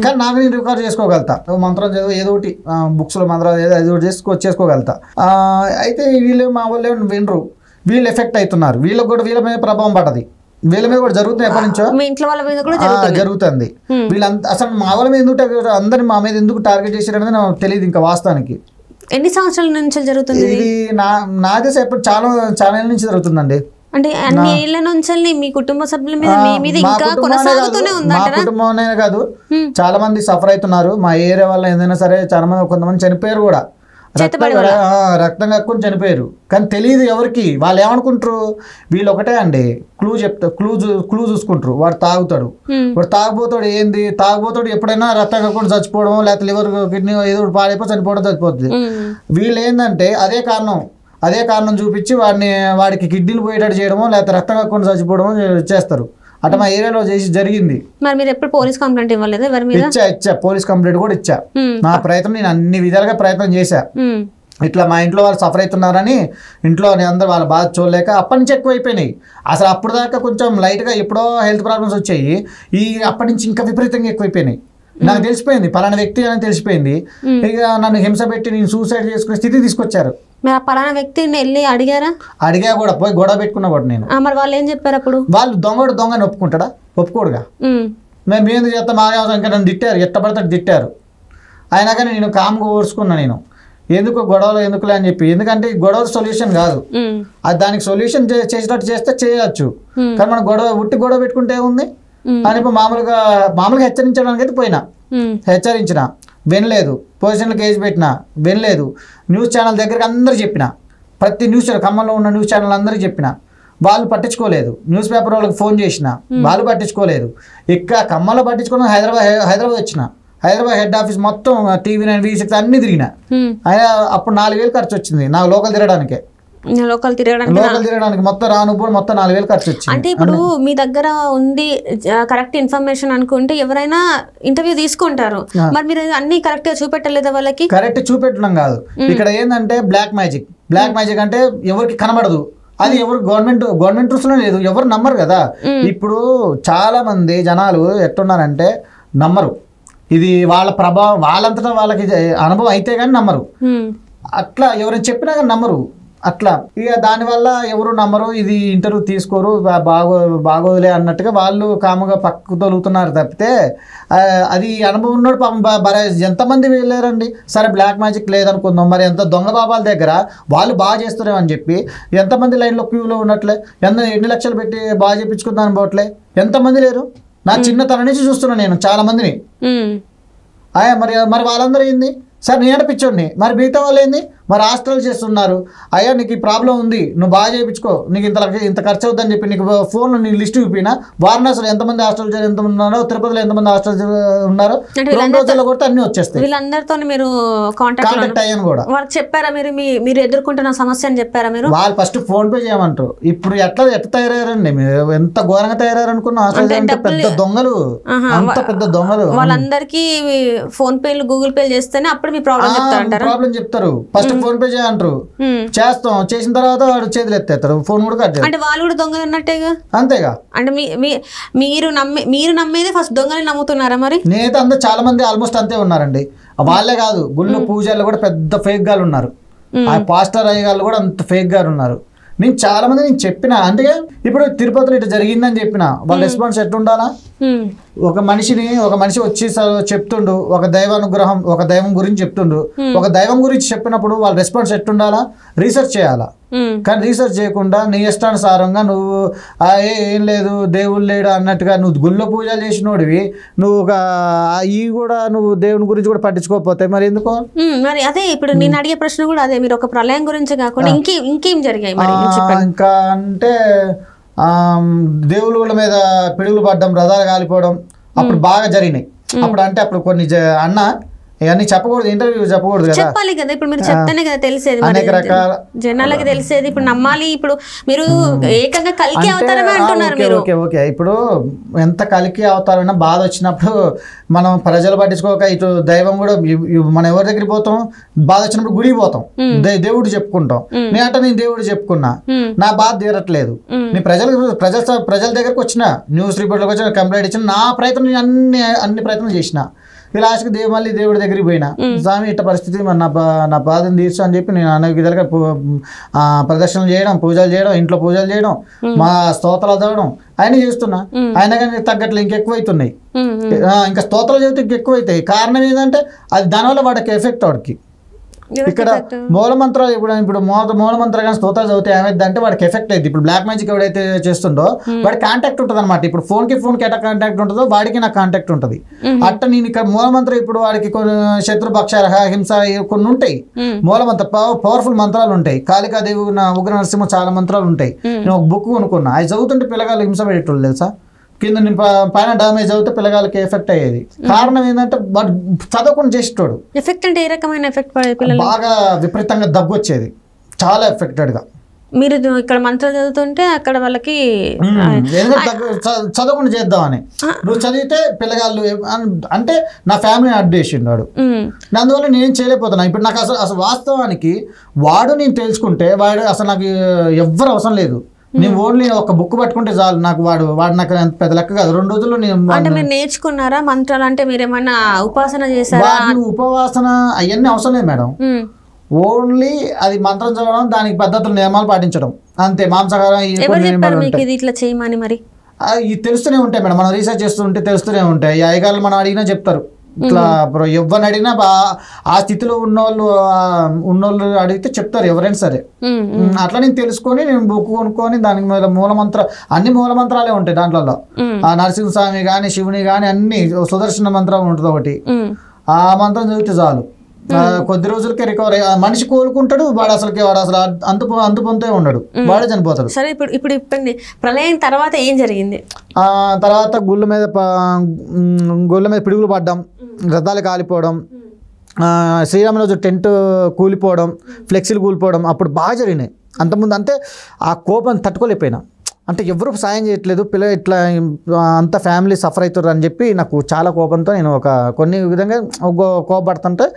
కానీ నాకు నేను రికవర్ చేసుకోగలుగుతా. మంత్రం ఏదో ఒకటి బుక్స్లో మంత్రాలు ఏదో ఒకటి చేసుకోగలుగుతా. అయితే వీళ్ళు మా వాళ్ళు వినరు, వీళ్ళు ఎఫెక్ట్ అవుతున్నారు. వీళ్ళకి కూడా వీళ్ళ మీద ప్రభావం పడది, వీళ్ళ మీద కూడా జరుగుతుంది. ఎప్పటి నుంచో మీ ఇంట్లో వాళ్ళ మీద కూడా జరుగుతుంది. వీళ్ళంతా అసలు మా వాళ్ళ మీద ఎందుకు అందరిని మా మీద ఎందుకు టార్గెట్ చేశారనేది నాకు తెలియదు ఇంకా వాస్తవానికి. ఎన్ని సంవత్సరాల నుంచి జరుగుతుంది ఇది? నా దేశ ఎప్పుడు చాలా ఏళ్ళ నుంచి జరుగుతుందండి. అంటే అన్ని ఏళ్ల నుంచి మీ కుటుంబ సభ్యుల మీద మీ మీద ఇంకా కొనసాగుతూనే ఉంది. మా కుటుంబం కాదు, చాలా మంది సఫర్ అవుతున్నారు. మా ఏరియా వల్ల ఏదైనా సరే చాలా మంది, కొంతమంది చనిపోయారు కూడా, రక్తం కక్కుని చనిపోయారు. కానీ తెలియదు ఎవరికి. వాళ్ళు ఏమనుకుంటారు, వీళ్ళు ఒకటే అండి క్లూ చూసుకుంటారు. వాడు తాగుతాడు, వాడు తాగుబోతాడు ఎప్పుడైనా రక్తం కక్కుని చచ్చిపోవడం, లేకపోతే లివర్ కిడ్నీ ఏదో పాడైపోయి చనిపోవడం చచ్చిపోతుంది. వీళ్ళు ఏంటంటే అదే కారణం చూపించి వాడికి కిడ్నీలు పోయేటట్టు చేయడమో, లేకపోతే రక్తం కక్కుని చచ్చిపోవడమో చేస్తారు. అటు మా ఏరియాలో జరిగింది. మరి మీరు ఎప్పుడు పోలీస్ కంప్లైంట్ ఇవ్వలేదు? ఇచ్చా పోలీస్ కంప్లైంట్ కూడా ఇచ్చా. నా ప్రయత్నం నేను అన్ని విధాలుగా ప్రయత్నం చేశా. ఇట్లా మా ఇంట్లో వాళ్ళు సఫర్ అవుతున్నారని ఇంట్లో అందరూ వాళ్ళ బాధ చూడలేక అప్పటి నుంచి ఎక్కువైపోయినాయి. అసలు అప్పుడు దాకా కొంచెం లైట్గా ఎప్పుడో హెల్త్ ప్రాబ్లమ్స్ వచ్చాయి, అప్పటి నుంచి ఇంకా విపరీతంగా ఎక్కువైపోయినాయి. నాకు తెలిసిపోయింది పలానా వ్యక్తి అని తెలిసిపోయింది. ఇక నన్ను హింస పెట్టి నేను సూసైడ్ చేసుకునే స్థితి తీసుకొచ్చారు. పలానా వ్యక్తిని వెళ్ళి అడిగా కూడా, పోయి గొడవ పెట్టుకున్నా కూడా నేను. మరి వాళ్ళు ఏం చెప్పారు అప్పుడు? వాళ్ళు దొంగని ఒప్పుకుంటాడా? ఒప్పుకోడుగా. మేము ఎందుకు చేస్తాం, మా ఇంకా నన్ను తిట్టారు, ఎట్టబడతాడు తిట్టారు. అయినా కానీ నేను కామ్గా ఓర్చుకున్నా. నేను ఎందుకు గొడవలు ఎందుకులే అని చెప్పి, ఎందుకంటే గొడవ సొల్యూషన్ కాదు. అది దానికి సొల్యూషన్ చేసేటట్టు చేస్తే చేయొచ్చు, కానీ మనం గొడవ పెట్టుకుంటే ఏముంది అని మామూలుగా హెచ్చరించడానికి అయితే పోయినా. హెచ్చరించిన వినలేదు, పొజిషన్లో కేసు పెట్టినా వినలేదు. న్యూస్ ఛానల్ దగ్గరికి అందరూ చెప్పిన, ప్రతి న్యూస్ ఛానల్ ఖమ్మంలో ఉన్న న్యూస్ ఛానల్ అందరికీ చెప్పిన, వాళ్ళు పట్టించుకోలేదు. న్యూస్ పేపర్ వాళ్ళకి ఫోన్ చేసిన, వాళ్ళు పట్టించుకోలేదు. ఇక్కడ ఖమ్మంలో పట్టించుకుని హైదరాబాద్ వచ్చిన. హైదరాబాద్ హెడ్ ఆఫీస్ మొత్తం TV9 V6 అన్ని తిరిగిన. అప్పుడు 4,000 ఖర్చు వచ్చింది నాకు లోకల్ తిరగడానికి మొత్తం రానుప్పుడు మొత్తం 4,000 ఖర్చు వచ్చింది. అంటే ఇప్పుడు మీ దగ్గర ఉంది కరెక్ట్ ఇన్ఫర్మేషన్ అనుకుంటే ఎవరైనా ఇంటర్వ్యూ తీసుకుంటారు, మరి మీరు అన్ని కరెక్ట్ గా చూపెట్టలేదా వాళ్ళకి? కరెక్ట్ చూపెట్టడం కాదు, ఇక్కడ ఏంటంటే బ్లాక్ మ్యాజిక్ అంటే ఎవరికి కనబడదు. అది ఎవరు గవర్నమెంట్ రూల్స్ లో లేదు, ఎవరు నమ్మరు కదా. ఇప్పుడు చాలా మంది జనాలు ఎట్టున్నారంటే నమ్మరు. ఇది వాళ్ళ ప్రభావం, వాళ్ళంతటా వాళ్ళకి అనుభవం అయితే కానీ నమ్మరు. అట్లా ఎవరైనా చెప్పినా కానీ నమ్మరు. అట్లా ఇక దానివల్ల ఎవరు నమ్మరు, ఇది ఇంటర్వ్యూ తీసుకోరు, బాగోదులే అన్నట్టుగా వాళ్ళు కాముగా పక్కకు తొలుగుతున్నారు తప్పితే అది అనుభవం ఉన్నాడు. పాపం ఎంతమంది వెళ్ళారండి. సరే బ్లాక్ మ్యాజిక్ లేదనుకుందాం, మరి ఎంత దొంగ బాబాల దగ్గర వాళ్ళు బాగా చేస్తున్నామని చెప్పి ఎంతమంది లైన్లో క్యూలో ఉన్నట్లే, ఎన్ని లక్షలు పెట్టి బాగా చేయించుకుందామని పోవట్లే ఎంతమంది లేరు. నా చిన్నతనం నుంచి చూస్తున్నాను నేను చాలా మందిని. మరి వాళ్ళందరూ ఏంది, సార్ నేను ఏడిపించండి, మరి మిగతా వాళ్ళు ఏంది, మరి హాస్టల్ చేస్తున్నారు. అయ్యా నీకు ఈ ప్రాబ్లం ఉంది, నువ్వు బాగా చేయించుకో, నీకు ఇంత ఖర్చు అవుతుందని చెప్పి నీకు ఫోన్లో నీ లిస్ట్ చూపినా, వారణాసిలో ఎంతమంది హాస్టల్ ఎంతమంది ఉన్నారో, తిరుపతిలో ఎంతమంది హాస్టల్ ఉన్నారో 2 రోజుల్లో కొడితే అన్ని వచ్చేస్తాయి. వీళ్ళందరితో మీరు కాంటాక్ట్ అయ్యాను కూడా. వాళ్ళకి చెప్పారా మీరు ఎదుర్కొంటున్న సమస్య అని చెప్పారా మీరు? వాళ్ళు ఫస్ట్ ఫోన్ పే చేయమంటారు. ఇప్పుడు ఎట్లా తయారయ్యారండి, మీరు ఎంత ఘోరంగా తయారయ్యారు అనుకున్నా. పెద్ద దొంగలు, అంత పెద్ద దొంగలు. వాళ్ళందరికీ ఫోన్ పేలు గూగుల్ పే చేస్తేనే అప్పుడు మీ ప్రాబ్లం చెప్తారు. ఫస్ట్ ఫోన్ పే చేయంటారు, చేస్తాం, చేసిన తర్వాత వాడు చేతులు ఎత్తేస్తారు, ఫోన్ కూడా కట్. అంటే వాళ్ళు కూడా దొంగలు అన్నట్టేగా. అంతేగా. అంటే మీరు నమ్మేది ఫస్ట్ దొంగని నమ్ముతున్నారా? మరి నేనైతే అందరూ చాలా మంది ఆల్మోస్ట్ అంతే ఉన్నారండి. వాళ్ళే కాదు, గుళ్ళు పూజలు కూడా పెద్ద ఫేక్ గాలు ఉన్నారు. ఆ పాస్టర్ అయ్య గారు కూడా అంత ఫేక్ గారు ఉన్నారు. నేను చాలా మంది చెప్పిన, అంటే ఇప్పుడు తిరుపతిలో ఇట్లా జరిగిందని చెప్పిన, వాళ్ళ రెస్పాన్స్ ఎట్లుండాలా? ఒక మనిషి వచ్చి చెప్తుండు, ఒక దైవానుగ్రహం, ఒక దైవం గురించి చెప్తుండు. ఒక దైవం గురించి చెప్పినప్పుడు వాళ్ళ రెస్పాన్స్ ఎట్టుండాలా, రీసెర్చ్ చేయాలా. కానీ రీసెర్చ్ చేయకుండా నీ ఇష్టానుసారంగా నువ్వు ఏం లేదు దేవుడు లేడు అన్నట్టుగా నువ్వు గుళ్ళో పూజలు చేసినోడివి, నువ్వు కూడా నువ్వు దేవుని గురించి కూడా పట్టించుకోకపోతే మరి ఎందుకో. మరి అదే ఇప్పుడు నేను అడిగే ప్రశ్న కూడా అదే, మీరు ఒక ప్రళయం గురించి కాకుండా ఇంకేం జరిగాయి ఇంకా అంటే దేవుళ్ళ మీద పిడుగులు పడ్డం, రథాలు కాలిపోవడం అప్పుడు బాగా జరిగినాయి. అప్పుడు కొన్ని అన్న ఇవన్నీ చెప్పకూడదు, ఇంటర్వ్యూ చెప్పకూడదు కదా, చెప్పాలి కదా. ఇప్పుడు మీరు చెప్తేనే కదా తెలిసేది, అనేక రకాల జనాలకి తెలిసేది. ఇప్పుడు నమ్మాలి. ఇప్పుడు మీరు ఏకంగా కల్కి అవతారమే అంటున్నారు మీరు. ఓకే ఇప్పుడు ఎంత కల్కి అవతారమైనా బాధ వచ్చినప్పుడు మనం ప్రజలు పట్టించుకోక ఇటు దైవం కూడా మనం ఎవరి దగ్గరికి పోతాం, బాధ వచ్చినప్పుడు గుడికి పోతాం, దేవుడు చెప్పుకుంటాం. నేను దేవుడు చెప్పుకున్నా, నా బాధ తీరట్లేదు, నీ ప్రజల దగ్గరకు వచ్చిన, న్యూస్ రిపోర్ట్లకు వచ్చిన, కంప్లైంట్ ఇచ్చిన, నా ప్రయత్నం అన్ని ప్రయత్నం చేసిన. లాస్ట్కి మళ్ళీ దేవుడి దగ్గరికి పోయినా, స్వామి ఇట్ట పరిస్థితి మరి నా బాధను తీర్చు అని చెప్పి నేను అనేక విధాలుగా ప్రదర్శనలు చేయడం, పూజలు చేయడం, ఇంట్లో పూజలు చేయడం, మా స్తోత్రాలు చదవడం ఆయన చేస్తున్నా. ఆయన కానీ తగ్గట్లు ఇంకెక్కువైతున్నాయి, ఇంకా స్తోత్రాలు చదివితే ఇంకెక్కువైతాయి. కారణం ఏంటంటే అది దానివల్ల వాడికి ఎఫెక్ట్, వాడికి ఇక్కడ మూలమంత్రాలు ఇప్పుడు మూలమంత్రాలు కానీ స్తోత్రాలు చదివితే ఏమైంది అంటే వాడికి ఎఫెక్ట్ అయింది. ఇప్పుడు బ్లాక్ మ్యాజిక్ ఎవడైతే చేస్తుండో వాడికి కాంటాక్ట్ ఉంటుంది అనమాట. ఇప్పుడు ఫోన్కి ఎట్లా కాంటాక్ట్ ఉంటుందో వాడికి నాకు కాంటాక్ట్ ఉంటుంది. అట్ట నేను ఇక్కడ మూలమంత్రం ఇప్పుడు వాడికి కొన్ని శత్రుపక్షారహ, హింస కొన్ని ఉంటాయి. మూలమంత్ర పవర్ఫుల్ మంత్రాలు ఉంటాయి. కాళికాదేవి, ఉగ్ర నరసింహ చాలా మంత్రాలు ఉంటాయి. నేను ఒక బుక్ కొనుక్కున్నా, అవి చదువుతుంటే పిల్లగాళ్ళు హింస పెట్టేటోళ్ళు తెలుసా. కింద పైన డామేజ్ అవుతే పిల్లగాళ్ళకి ఎఫెక్ట్ అయ్యేది. కారణం ఏంటంటే వాడు చదవకుండా చేసేటోడు. ఎఫెక్ట్ అంటే ఏ రకమైన ఎఫెక్ట్? బాగా విపరీతంగా దగ్గు వచ్చేది, చాలా ఎఫెక్టెడ్గా. మీరు ఇక్కడ మంత్రాలు చదువుతుంటే అక్కడ వాళ్ళకి చదవకుండా చేద్దామని, నువ్వు చదివితే పిల్లగాళ్ళు అంటే నా ఫ్యామిలీని అడ్డు చేసిండు వాడు. అందువల్ల నేనేం చేయలేకపోతున్నా. ఇప్పుడు నాకు అసలు వాస్తవానికి వాడు నేను తెలుసుకుంటే వాడు అసలు నాకు ఎవ్వరు అవసరం లేదు. నేను ఓన్లీ ఒక బుక్ పట్టుకుంటే చాలు, నాకు వాడు నాకు పెద్ద లెక్క కాదు. 2 రోజుల్లో నేను. అంటే మీరు నేర్చుకున్నారా మంత్రాలు? అంటే మీరు ఏమన్నా ఉపాసన చేశారా? ఉపవాసన అవన్నీ అవసరం లేదు మేడం. ఓన్లీ అది మంత్రం చదవడం, దానికి పద్ధతులు నియమాలు పాటించడం అంతే. మాంసాహారం ఇట్లా చేయమని మరి ఇది తెలుస్తూనే ఉంటాయి మేడం. మనం రీసెర్చ్ చేస్తుంటే తెలుస్తూనే ఉంటాయి. ఈ అయ్యగారులు మనం అడిగినా చెప్తారు. ఇట్లా ఎవరిని అడిగినా ఆ స్థితిలో ఉన్నోళ్ళు అడిగితే చెప్తారు ఎవరైనా సరే. అట్లా నేను తెలుసుకొని నేను బుక్ కొనుక్కొని దానికి మీద అన్ని మూలమంత్రాలే ఉంటాయి దాంట్లో. ఆ నరసింహస్వామి కానీ శివుని కానీ అన్ని సుదర్శన మంత్రం ఉంటుంది ఒకటి. ఆ మంత్రం చదివితే చాలు, కొద్ది రోజులకే రికవర్ అయ్యి మనిషి కోలుకుంటాడు. వాడు అసలు అంతు పొందుతూ ఉండడు, వాడే చనిపోతాడు. సరే ఇప్పుడు ఇప్పండి, ప్రళయం తర్వాత ఏం జరిగింది? తర్వాత గుళ్ళ మీద పిడుగులు పడ్డం, రథాలు కాలిపోవడం, శ్రీరామరాజు టెంట్ కూలిపోవడం, ఫ్లెక్సీలు కూలిపోవడం అప్పుడు బాగా జరిగినాయి. అంతకుముందు అంటే ఆ కోపం తట్టుకోలేకపోయినా, అంటే ఎవరు సాయం చేయట్లేదు, పిల్లలు ఇట్లా అంత ఫ్యామిలీ సఫర్ అవుతారు అని చెప్పి నాకు చాలా కోపంతో నేను కొన్ని విధంగా కోపపడుతుంటే,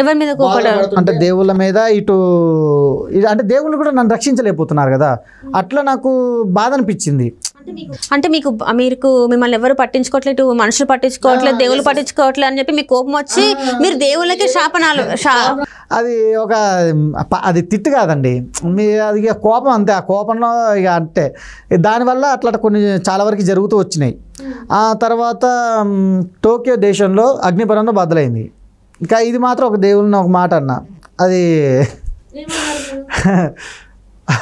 ఎవరి మీద కోపపడ్డారు అంటే దేవుళ్ళ మీద, ఇటు అంటే దేవుళ్ళు కూడా నన్ను రక్షించలేకపోతున్నారు కదా, అట్లా నాకు బాధ అనిపించింది. అంటే మీకు మిమ్మల్ని ఎవరు పట్టించుకోవట్లేదు, మనుషులు పట్టించుకోవట్లేదు, దేవుళ్ళు పట్టించుకోవట్లేదు అని చెప్పి మీకు కోపం వచ్చి మీరు దేవుళ్ళకి శాపనాలు. అది తిట్టు కాదండి, అది కోపం అంతే. ఆ కోపంలో ఇక అంటే దానివల్ల అట్లా కొన్ని చాలా వరకు జరుగుతూ వచ్చినాయి. ఆ తర్వాత టోక్యో దేశంలో అగ్నిపర్వతం బద్దలైంది. ఇంకా ఇది మాత్రం ఒక దేవుళ్ళని ఒక మాట అన్నా, అది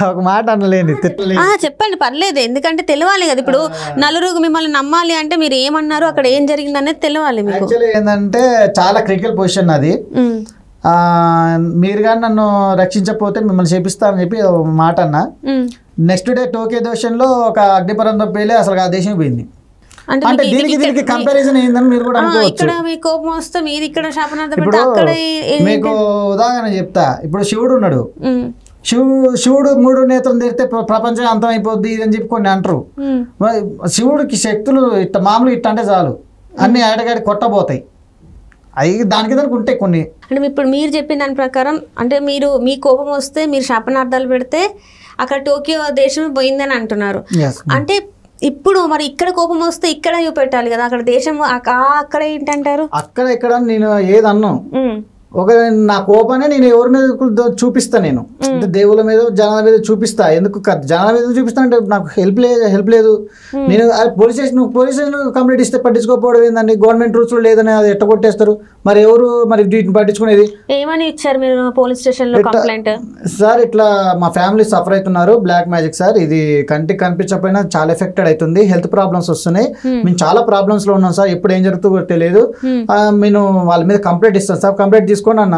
ఒక మాట అనలేండి. చెప్పండి, పర్లేదు, ఎందుకంటే తెలియాలి కదా. ఇప్పుడు నలుగురు మిమ్మల్ని నమ్మాలి అంటే మీరు ఏమన్నారు, అక్కడ ఏం జరిగింది అనేది తెలియాలి మీకు. యాక్చువల్లీ ఏంటంటే చాలా క్రిటికల్ పొజిషన్ అది. మీరు కానీ నన్ను రక్షించకపోతే మిమ్మల్ని చేపిస్తానని చెప్పి మాట అన్నా. నెక్స్ట్ డే టోక్యో దేశంలో ఒక అగ్నిపర్వతం పేలి అసలు ఆ దేశం పోయింది. అంటే దీనికి కంపారిజన్ ఏందని మీరు కూడా అనుకోవచ్చు. మీకు ఉదాహరణ చెప్తా. ఇప్పుడు శివుడు ఉన్నాడు, శివుడు 3 నేత్రం తెరిస్తే ప్రపంచం అంతం అయిపోద్ది అని చెప్పి కొన్ని అంటారు. శివుడికి శక్తులు ఇట్ట మామూలు ఇట్ట అంటే చాలు, అన్ని ఆడగాడి కొట్టబోతాయి. అవి దానికి ఉంటాయి కొన్ని. అంటే ఇప్పుడు మీరు చెప్పిన దాని ప్రకారం అంటే మీ కోపం వస్తే మీరు శాపనార్థాలు పెడితే అక్కడ టోక్యో దేశం పోయిందని అంటున్నారు. అంటే ఇప్పుడు మరి ఇక్కడ కోపం వస్తే ఇక్కడ చూపెట్టాలి కదా, అక్కడ దేశం అక్కడ ఏంటంటారు? అక్కడ ఇక్కడ నేను ఏదన్నా ఒక నా కోపాన్ని నేను ఎవరి మీద చూపిస్తా, నేను అంటే దేవుళ్ళ మీద జనాల మీద చూపిస్తా. ఎందుకు జనాల మీద చూపిస్తా అంటే నాకు హెల్ప్ లేదు. నేను పోలీస్ స్టేషన్ కంప్లైంట్ ఇస్తే పట్టించుకోకపోవడం ఏందండి? గవర్నమెంట్ రూల్స్ లేదని అది ఎట్ట కొట్టేస్తారు, మరి ఎవరు మరి వీటిని పట్టించుకునేది? ఏమని ఇచ్చారు మీరు పోలీస్ స్టేషన్ లో కంప్లైంట్? సార్ ఇట్లా మా ఫ్యామిలీ సఫర్ అవుతున్నారు, బ్లాక్ మ్యాజిక్ సార్, ఇది కంటికి కనిపించకపోయినా చాలా ఎఫెక్టెడ్ అవుతుంది, హెల్త్ ప్రాబ్లమ్స్ వస్తున్నాయి, మేము చాలా ప్రాబ్లమ్స్ లో ఉన్నాం సార్, ఎప్పుడు ఏం జరుగుతుందో తెలియదు, నేను వాళ్ళ మీద కంప్లైంట్ ఇస్తాను సార్, కంప్లైంట్ తీసుకోండి అన్న.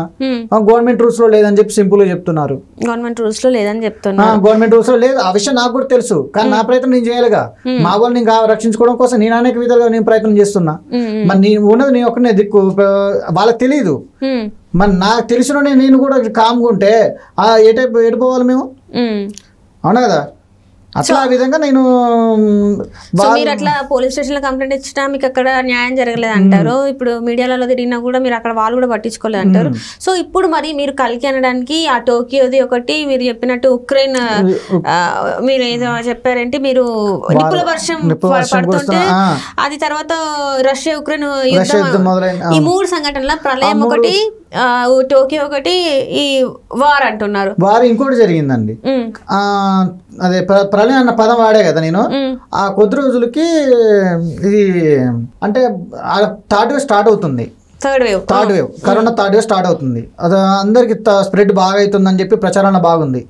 గవర్నమెంట్ రూల్స్ లో లేదని చెప్పి సింపుల్ గా చెప్తున్నారు. గవర్నమెంట్ రూల్స్ లో లేదని చెప్తున్నారు. గవర్నమెంట్ రూల్స్ లో లేదు, ఆ విషయం నాకు కూడా తెలుసు, కానీ నా ప్రయత్నం నేను చేయాలిగా. మా వాళ్ళని నేను రక్షించుకోవడం కోసం నేను అనేక విధాలుగా నేను ప్రయత్నం చేస్తున్నా. మరి నేను ఉన్నది నేను ఒక్కనే దిక్కు, వాళ్ళకి తెలియదు. మరి నాకు తెలిసిన నేను కూడా కామ్గా ఉంటే ఎటుపోవాలి మేము? అవునా కదా? అట్లా ఆ విధంగా నేను మీరు అట్లా పోలీస్ స్టేషన్ లో కంప్లైంట్ ఇచ్చినా మీకు అక్కడ న్యాయం జరగలేదు అంటారు. ఇప్పుడు మీడియాలలో తిరిగినా కూడా మీరు అక్కడ వాళ్ళు కూడా పట్టించుకోలేదు అంటారు. సో ఇప్పుడు మరి మీరు కల్కి అనడానికి ఆ టోకియోది ఒకటి, మీరు చెప్పినట్టు ఉక్రెయిన్ మీరు ఏదో చెప్పారంటే మీరు నిప్పుల వర్షం పడుతుంటే అది తర్వాత రష్యా ఉక్రెయిన్ యుద్ధం, ఈ 3 సంఘటనల ప్రళయం ఒకటి, టోకియో ఒకటి, ఈ వార్ అంటున్నారు. వార్ ఇంకోటి జరిగిందండి, అదే ప్రళయం అన్న పదం వాడే కదా నేను. ఆ కొద్ది రోజులకి ఇది అంటే థర్డ్ వేవ్ స్టార్ట్ అవుతుంది, third wave corona third wave start అవుతుంది. అది అందరికి స్ప్రెడ్ బాగా అవుతుందని చెప్పి ప్రచారణ బాగుంది.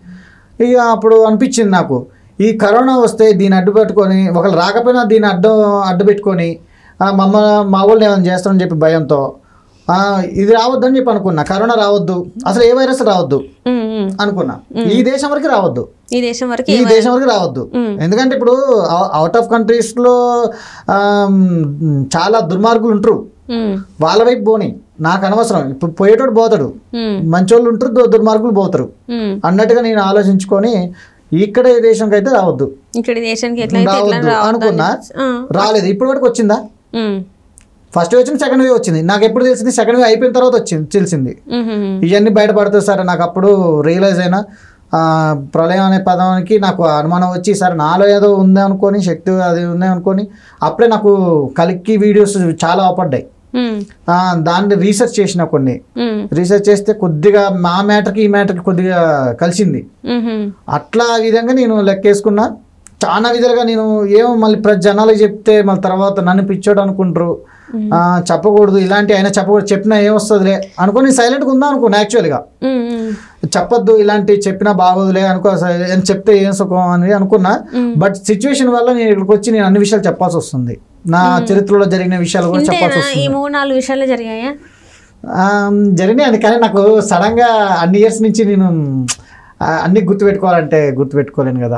ఇక అప్పుడు అనిపించింది నాకు, ఈ కరోనా వస్తే దీన్ని అడ్డు పెట్టుకొని, ఒకళ్ళు రాకపోయినా దీన్ని అడ్డు పెట్టుకొని మా వాళ్ళని ఏమైనా చేస్తారని చెప్పి భయంతో ఇది రావద్దని చెప్పి అనుకున్నా. కరోనా రావద్దు, అసలు ఏ వైరస్ రావద్దు అనుకున్నా. ఈ దేశం వరకు రావద్దు, ఈ దేశం వరకు రావద్దు. ఎందుకంటే ఇప్పుడు అవుట్ ఆఫ్ కంట్రీస్ లో చాలా దుర్మార్గులు ఉంటారు, వాళ్ళ వైపు పోని నాకు అనవసరం. ఇప్పుడు పోయేటోడు పోతాడు, మంచోళ్ళు ఉంటారు, దుర్మార్గులు పోతారు అన్నట్టుగా నేను ఆలోచించుకొని ఇక్కడ ఈ దేశంకి అయితే రావద్దు అనుకున్నా. రాలేదు, ఇప్పటి వరకు వచ్చిందా? ఫస్ట్ వేవ్ వచ్చింది, సెకండ్ వేవ్ వచ్చింది. నాకు ఎప్పుడు తెలిసింది? సెకండ్ వేవ్ అయిపోయిన తర్వాత తెలిసింది. ఇవన్నీ బయటపడుతుంది సార్. నాకు అప్పుడు రియలైజ్ అయినా ప్రళయం అనే పదానికి నాకు అనుమానం వచ్చి, సరే నాలో ఏదో ఉంది అనుకొని, శక్తి అది ఉంది అనుకొని, అప్పుడే నాకు కల్కి వీడియోస్ చాలా అవపడ్డాయి. దాన్ని రీసెర్చ్ చేసిన, కొన్ని రీసెర్చ్ చేస్తే కొద్దిగా మా మ్యాటర్కి ఈ మ్యాటర్కి కొద్దిగా కలిసింది. అట్లా విధంగా నేను లెక్కేసుకున్నా. చాలా విధాలుగా నేను ఏమో మళ్ళీ జనాలకు చెప్తే మళ్ళీ తర్వాత నన్ను పిచ్చోడు అనుకుంటారు, చెప్పకూడదు ఇలాంటి, అయినా చెప్పకూడదు, చెప్పినా ఏమొస్తుందిలే అనుకుని సైలెంట్గా ఉందా అనుకున్నా. యాక్చువల్గా చెప్పొద్దు, ఇలాంటి చెప్పినా బాగోదులే చెప్తే ఏం సుఖం అని అనుకున్నా. బట్ సిచ్యువేషన్ వల్ల నేను ఇక్కడికి వచ్చి నేను అన్ని విషయాలు చెప్పాల్సి వస్తుంది, నా చరిత్రలో జరిగిన విషయాలు కూడా చెప్పాల్సి వస్తుంది. 3-4 విషయాలు జరిగాయా? జరిగినాయి, కానీ నాకు సడన్ గా అన్ని ఇయర్స్ నుంచి నేను అన్ని గుర్తుపెట్టుకోవాలంటే గుర్తుపెట్టుకోలేను కదా.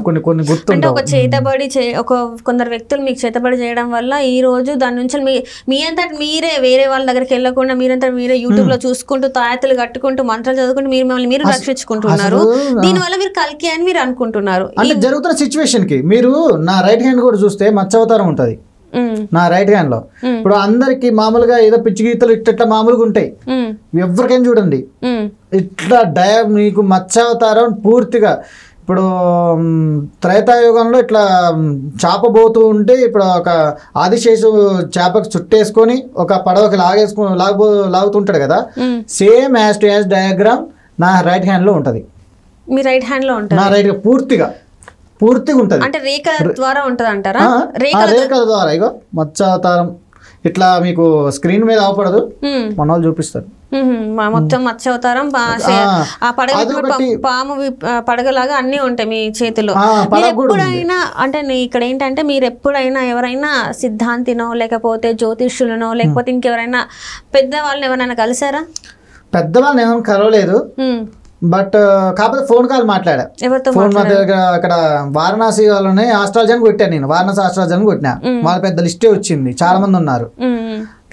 కొన్ని గుర్తు ఒక చేతబడి కొందరు వ్యక్తులు మీకు చేతబడి చేయడం వల్ల ఈ రోజు దాని నుంచి మీ అంతటి మీరే వేరే వాళ్ళ దగ్గరికి వెళ్ళకుండా మీరంతా మీరే యూట్యూబ్ లో చూసుకుంటూ తాయతులు కట్టుకుంటూ మంత్రాలు చదువుకుంటూ మీరు రక్షించుకుంటున్నారు. దీనివల్ల మీరు కల్కి అని మీరు అనుకుంటున్నారు. అంటే జరుగుతున్న సిచ్యువేషన్ కి మీరు నా రైట్ హ్యాండ్ కూడా చూస్తే మత్స్యావతారం ఉంటది నా రైట్ హ్యాండ్ లో. ఇప్పుడు అందరికి మామూలుగా ఏదో పిచ్చి గీతలు ఇట్లా మామూలుగా ఉంటాయి, ఎవరికైనా చూడండి ఇట్లా మీకు మత్స్యావతారం పూర్తిగా. ఇప్పుడు త్రేతాయుగంలో ఇట్లా చేప పోతూ ఉంటే, ఇప్పుడు ఒక ఆదిశేషు చేపకు చుట్టేసుకొని ఒక పడవకి లాగుతుంటాడు కదా, same as to as diagram నా రైట్ హ్యాండ్ లో ఉంటది. మీ రైట్ హ్యాండ్ లో ఉంటుంది? నా రైట్ పూర్తిగా ఉంటుంది. అంటే రేఖల ద్వారా ఉంటుంది అంటారా? రేఖల ద్వారా. ఇగో మత్స్యావతారం ఇట్లా మీకు స్క్రీన్ మీద అవపడదు, మన వాళ్ళు చూపిస్తారు మొత్తం మత్స్యావతారం. పాము పడగలాగా అన్ని ఉంటాయి మీ చేతిలో. ఎప్పుడైనా అంటే ఇక్కడ ఏంటంటే మీరు ఎప్పుడైనా ఎవరైనా సిద్ధాంతినో లేకపోతే జ్యోతిష్యులనో లేకపోతే ఇంకెవరైనా పెద్దవాళ్ళని ఎవరైనా కలిసారా? పెద్దవాళ్ళని ఏమైనా కలవలేదు, బట్ కాకపోతే ఫోన్ కాల్ మాట్లాడా. ఫోన్ అక్కడ వారణాసి వాళ్ళని ఆస్ట్రాలజీ కొట్టాను నేను, వారణాసి ఆస్ట్రాలజీ కొట్టినా. వాళ్ళ పెద్ద లిస్టే వచ్చింది, చాలా మంది ఉన్నారు.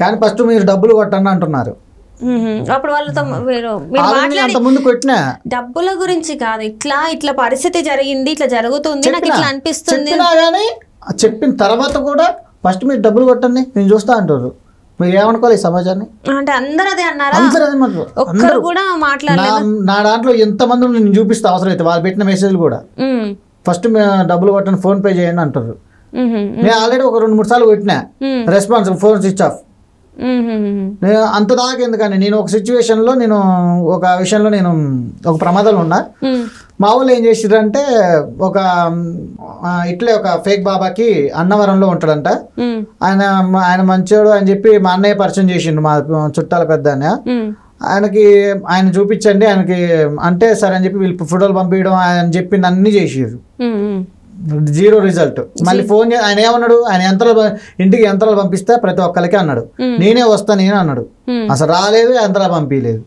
కానీ ఫస్ట్ మీరు డబ్బులు కొట్టండి అంటున్నారు. అప్పుడు వాళ్ళతో ముందు కొట్టినా డబ్బుల గురించి కాదు, ఇట్లా పరిస్థితి జరిగింది, ఇట్లా జరుగుతుంది, నాకు ఇట్లా అనిపిస్తుంది. చెప్పిన తర్వాత కూడా ఫస్ట్ మీరు డబ్బులు కొట్టండి నేను చూస్తా అంటారు. మీరు ఏమనుకోవాలి ఈ సమాజాన్ని? అంటే అందరూ అదే అన్నారా? అందరూ అదే మాట్లాడారు. ఒక్కరు కూడా మాట్లాడలేదు. నా దాంట్లో ఎంతమంది నేను చూపిస్తా అవసరం అయితే, వాళ్ళు పెట్టిన మెసేజ్లు కూడా ఫస్ట్ డబ్బులు కొట్టండి, ఫోన్ పే చేయండి అంటారు. నేను ఆల్రెడీ ఒక 2-3 సార్లు కొట్టినా, రెస్పాన్స్ ఫోన్ స్విచ్ ఆఫ్. అంత దాకా ఎందుకని నేను ఒక సిచ్యువేషన్లో నేను ఒక విషయంలో నేను ఒక ప్రమాదంలో ఉన్నా. మా వాళ్ళు ఏం చేసిరంటే ఒక ఇట్లే ఒక ఫేక్ బాబాకి అన్నవరంలో ఉంటాడంట. ఆయన మంచోడు అని చెప్పి మా అన్నయ్య పరిచయం చేసిండు, మా చుట్టాల పెద్ద ఆయన చూపించండి ఆయనకి అంటే సరే అని చెప్పి వీళ్ళు ఫోటోలు పంపించడం అని చెప్పి అన్ని చేసారు. 0 రిజల్ట్. మళ్ళీ ఫోన్ ఆయన ఏమన్నాడు, ఆయన ఇంటికి యంత్రాలు పంపిస్తే ప్రతి ఒక్కరికి అన్నాడు, నేనే వస్తా నేనే అన్నాడు. అసలు రాలేదు, యంత్రాలు పంపించలేదు.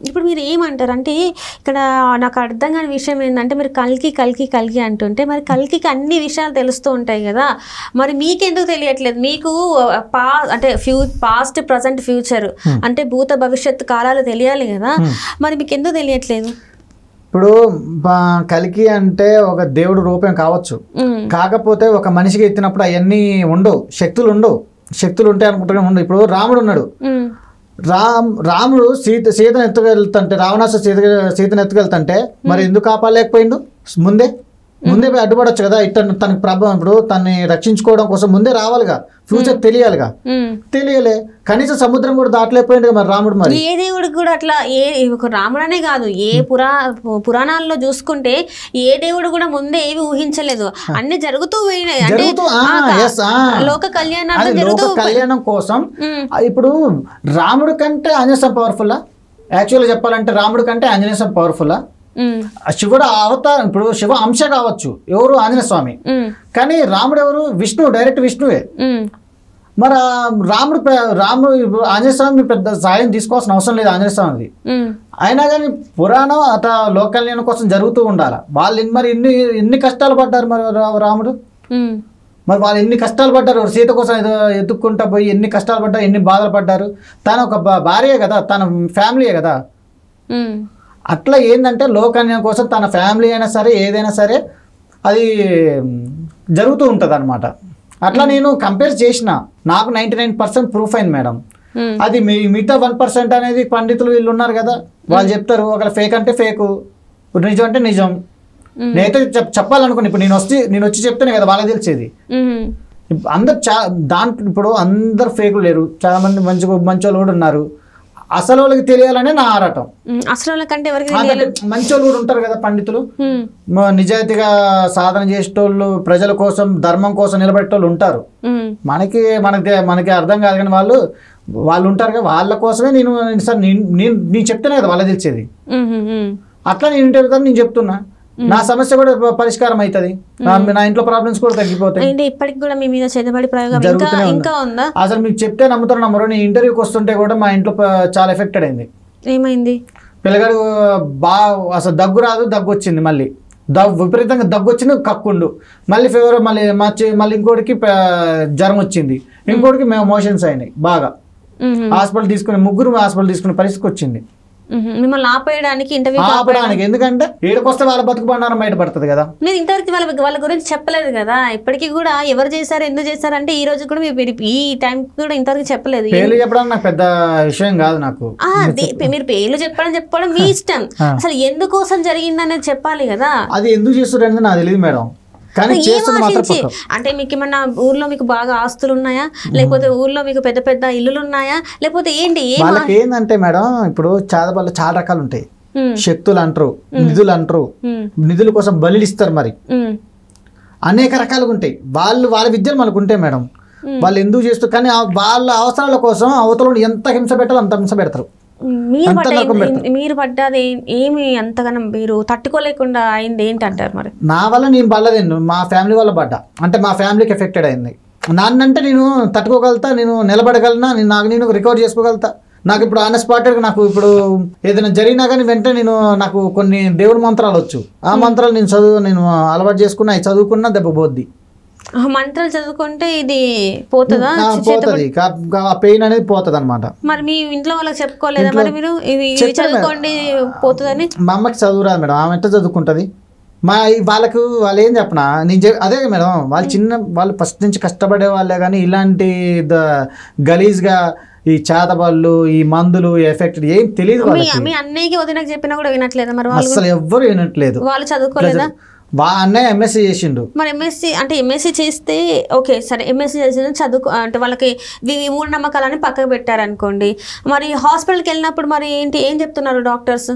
ఇప్పుడు మీరు ఏమంటారు అంటే ఇక్కడ నాకు అర్థం కాని విషయం ఏంటంటే మీరు కల్కి అంటుంటే మరి కల్కి అన్ని విషయాలు తెలుస్తూ ఉంటాయి కదా, మరి మీకెందుకు తెలియట్లేదు? మీకు అంటే పాస్ట్ ప్రజెంట్ ఫ్యూచర్ అంటే భూత భవిష్యత్తు కాలాలు తెలియాలి కదా, మరి మీకు ఎందుకు తెలియట్లేదు? ఇప్పుడు కలికి అంటే ఒక దేవుడు రూపం కావచ్చు, కాకపోతే ఒక మనిషికి ఎత్తినప్పుడు అవన్నీ ఉండవు, శక్తులు ఉంటాయి అనుకుంటున్నా ఉండవు. ఇప్పుడు రాముడు ఉన్నాడు, రాముడు సీతను ఎత్తుకెళ్తుంటే రావణాసు సీతను ఎత్తుకెళ్తుంటే మరి ఎందుకు కాపాడలేకపోయిండు? ముందే అడ్డుపడవచ్చు కదా. తనకి ప్రభావం ఇప్పుడు తనని రక్షించుకోవడం కోసం ముందే రావాలిగా, ఫ్యూచర్ తెలియాలిగా, తెలియలే. కనీసం సముద్రం కూడా దాటలేకపోయింది మరి రాముడు. మరి ఏ దేవుడికి కూడా అట్లా రాముడనే కాదు, ఏ పురాణాల్లో చూసుకుంటే ఏ దేవుడు కూడా ముందే ఏవి ఊహించలేదు, అన్ని జరుగుతూ పోయినాయి. లోక కళ్యాణం కోసం. ఇప్పుడు రాముడి కంటే ఆంజనేయ స్వామి పవర్ఫుల్లా? యాక్చువల్గా చెప్పాలంటే రాముడి కంటే ఆంజనేయ స్వామి పవర్ఫుల్లా? శివుడు అవతారం, ఇప్పుడు శివ అంశ కావచ్చు ఎవరు ఆంజనేయ స్వామి, కానీ రాముడు ఎవరు? విష్ణువు, డైరెక్ట్ విష్ణువే. మరి రాముడు ఆంజనేయ స్వామి పెద్ద సాయం తీసుకోవాల్సిన అవసరం లేదు ఆంజనేయ స్వామిది. అయినా కానీ పురాణం లోక కళ్యాణం కోసం జరుగుతూ ఉండాలి. వాళ్ళు మరి ఎన్ని కష్టాలు పడ్డారు మరి రాముడు, మరి వాళ్ళు ఎన్ని కష్టాలు పడ్డారు సీత కోసం ఎత్తుక్కుంటా పోయి ఎన్ని కష్టాలు పడ్డారు, ఎన్ని బాధలు పడ్డారు. తను ఒక భార్యే కదా, తన ఫ్యామిలీయే కదా. అట్లా ఏంటంటే లోకన్యాయం కోసం తన ఫ్యామిలీ అయినా సరే ఏదైనా సరే అది జరుగుతూ ఉంటుంది అనమాట. అట్లా నేను కంపేర్ చేసిన, నాకు 99% ప్రూఫ్ అయింది మేడం. అది మిగతా 1% అనేది పండితులు వీళ్ళు ఉన్నారు కదా, వాళ్ళు చెప్తారు ఒకవేళ ఫేక్ అంటే ఫేకు, నిజం అంటే నిజం. నేనైతే చెప్పాలనుకున్నా, ఇప్పుడు నేను వచ్చి చెప్తేనే కదా వాళ్ళకి తెలిసేది. అందరు దాంట్లో ఇప్పుడు అందరు ఫేకులు లేరు, చాలా మంది మంచోళ్ళు కూడా ఉన్నారు. అసలు వాళ్ళకి తెలియాలనే నా ఆరాటం. అసలు వాళ్ళకంటే మంచోళ్ళు కూడా ఉంటారు కదా పండితులు, నిజాయితీగా సాధన చేసేటోళ్ళు, ప్రజల కోసం ధర్మం కోసం నిలబెట్టేటోళ్ళు ఉంటారు. మనకి అర్థం కాదు కానీ వాళ్ళు ఉంటారు కదా, వాళ్ళ కోసమే నేను చెప్తేనే కదా వాళ్ళకి తెలిసేది. అట్లా నేను ఇంటర్వ్యూ నేను చెప్తున్నా, నా సమస్య కూడా పరిష్కారం అవుతుంది, నా ఇంట్లో ప్రాబ్లమ్స్ కూడా తగ్గిపోతాయి. ఇప్పటికి కూడా మీ మీద చేతబడి ప్రయోగం ఇంకా ఉందా? అసలు మీకు చెప్తే నమ్మరు. నేను ఇంటర్వ్యూకి వస్తుంటే కూడా మా ఇంట్లో చాలా ఎఫెక్టెడ్ అయింది. ఏమైంది? పిల్లగాడు అసలు దగ్గు రాదు, దగ్గు వచ్చింది, మళ్ళీ విపరీతంగా దగ్గు వచ్చింది, కక్కుండు, మళ్ళీ ఫీవర్, మళ్ళీ ఇంకోటికి జ్వరం వచ్చింది, ఇంకోటికి మోషన్స్ అయినాయి బాగా. ముగ్గురు హాస్పిటల్ తీసుకునే పరిస్థితికి వచ్చింది. మిమ్మల్ని ఆపేయడానికి ఆపడానికి, ఎందుకంటే ఏడుకొస్తే వాళ్ళ బతుకు బండారం బయటపడుతుంది కదా. మీరు ఇంతవరకు వాళ్ళ గురించి చెప్పలేదు కదా, ఇప్పటికీ కూడా ఎవరు చేశారు ఎందుకు చేశారు అంటే ఈ రోజు కూడా ఈ టైం కూడా ఇంతవరకు చెప్పలేదు. పేర్లు చెప్పడం నాకు పెద్ద విషయం కాదు. నాకు మీరు పేర్లు చెప్పడం మీ ఇష్టం, అసలు ఎందుకోసం జరిగిందనేది చెప్పాలి కదా. అది ఎందుకు చేస్తారు అనేది నాకు తెలియదు మేడం. అంటే మీకు ఏమన్నా ఊర్లో మీకు బాగా ఆస్తులు ఉన్నాయా, లేకపోతే ఊర్లో మీకు పెద్ద పెద్ద ఇల్లులు ఉన్నాయా, లేకపోతే ఏంటి? వాళ్ళకి ఏంటంటే మేడం, ఇప్పుడు చాలా రకాలు ఉంటాయి. శక్తులు అంటారు, నిధులు అంటారు, నిధుల కోసం బలి ఇస్తారు, మరి అనేక రకాలుగా ఉంటాయి. వాళ్ళ విద్యలు మనకు ఉంటాయి మేడం. వాళ్ళు ఎందుకు చేస్తారు, కానీ వాళ్ళ అవసరాల కోసం అవతల ఎంత హింస పెట్టాలో అంత హింస పెడతారు. మీరు పడ్డది ఏమి అంతగానం మీరు తట్టుకోలేకుండా అయింది ఏంటంటారు? మరి నా వల్ల నేను పడలేదు, మా ఫ్యామిలీ వల్ల పడ్డా. అంటే మా ఫ్యామిలీకి ఎఫెక్టెడ్ అయింది. నాన్నంటే నేను తట్టుకోగలుగుతా, నేను నిలబడగలనా, నేను రికవర్ చేసుకోగలుగుతా. నాకు ఇప్పుడు ఆన్ స్పాటెడ్ నాకు ఇప్పుడు ఏదైనా జరిగినా కానీ వెంటనే నాకు కొన్ని దేవుడి మంత్రాలు వచ్చు. ఆ మంత్రాలు నేను అలవాటు చేసుకున్నా, అవి చదువుకున్నా దెబ్బ పోద్ది. మంత్రాలు చదువుకుంటే ఇది పోతుందా? పోతుంది, ఆ పెయిన్ అనేది పోతుంది అనమాట. మరి మీ ఇంట్లో వాళ్ళకి చెప్పుకోలేదా మరి మీరు ఇది చదువుకోండి పోతుందని? మా అమ్మకి చదువు రాదు మేడం, ఆమె ఎంత చదువుకుంటుంది? వాళ్ళు ఏం చెప్పనా, అదే మేడం, వాళ్ళు ఫస్ట్ నుంచి కష్టపడే వాళ్ళే, కానీ ఇలాంటి గలీజ్గా ఈ చేతబళ్ళు, ఈ మందులు ఎఫెక్ట్ ఏం తెలియదు. మీ అన్నయ్యకి వదినకి చెప్పినా కూడా వినట్లేదా మరి? అసలు ఎవ్వరు వినట్లేదు. వాళ్ళు చదువుకోలేదా? అన్నయ్య ఎంఎస్సీ చేసిండు. మరి ఎంఎస్సీ చేస్తే ఓకే సరే, ఎంఎస్సీ చేసిన చదువు అంటే వాళ్ళకి మూఢనమ్మకాలని పక్కకు పెట్టారనుకోండి, మరి హాస్పిటల్కి వెళ్ళినప్పుడు మరి ఏం చెప్తున్నారు డాక్టర్స్?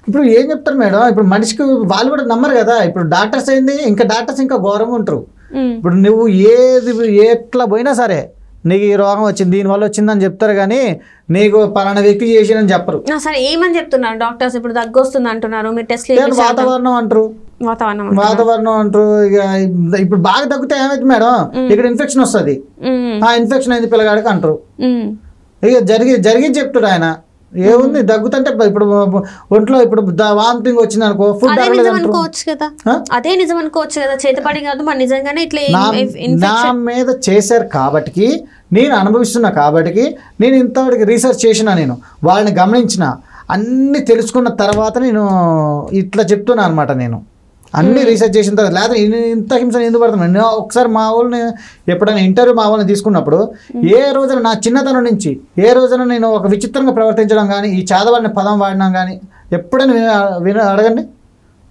ఇప్పుడు ఏం చెప్తారు మేడం, ఇప్పుడు మనిషికి వాళ్ళు కూడా నమ్మరు కదా. ఇప్పుడు డాక్టర్స్ ఏంది, డాక్టర్స్ ఇంకా ఘోరంగా ఉంటారు. ఇప్పుడు నువ్వు ఎట్లా పోయినా సరే నీకు ఈ రోగం వచ్చింది దీనివల్ల వచ్చిందని చెప్తారు, కానీ నీకు పలానా వ్యక్తి చేసిందని చెప్పరు. సరే ఏమని చెప్తున్నారు డాక్టర్స్? ఇప్పుడు దగ్గు వస్తుంది అంటున్నారు, మీరు టెస్ట్ వాతావరణం అంటారు. ఇక ఇప్పుడు బాగా తగ్గితే ఏమైంది మేడం, ఇక్కడ ఇన్ఫెక్షన్ వస్తుంది, ఆ ఇన్ఫెక్షన్ అయింది పిల్లగాడికి అంటారు. ఇక జరిగి చెప్తాడు ఆయన. ఏముంది దగ్గుతుంటే ఇప్పుడు ఒంట్లో ఇప్పుడు వామిటింగ్ వచ్చింది అనుకో, ఫుడ్ అనుకోవచ్చు కదా, అదే నిజం అనుకోవచ్చు కదా, చేతపడి కాదు మరి నిజంగానే ఇట్లా నా మీద చేశారు కాబట్టి నేను అనుభవిస్తున్నా, కాబట్టి నేను ఇంతవరకు రీసెర్చ్ చేసిన, నేను వాళ్ళని గమనించిన, అన్ని తెలుసుకున్న తర్వాత నేను ఇట్లా చెప్తున్నా అనమాట. నేను అన్ని రీసెర్చ్ చేసిన తర్వాత లేదా ఇంత హింస ఎందుకు పడుతున్నాను. నేను ఒకసారి మా వాళ్ళని ఎప్పుడైనా ఇంటర్వ్యూ మా వాళ్ళని తీసుకున్నప్పుడు ఏ రోజున నా చిన్నతనం నుంచి ఏ రోజున నేను ఒక విచిత్రంగా ప్రవర్తించడం కానీ ఈ చాదవాడిని పదం వాడినాం కానీ ఎప్పుడైనా అడగండి,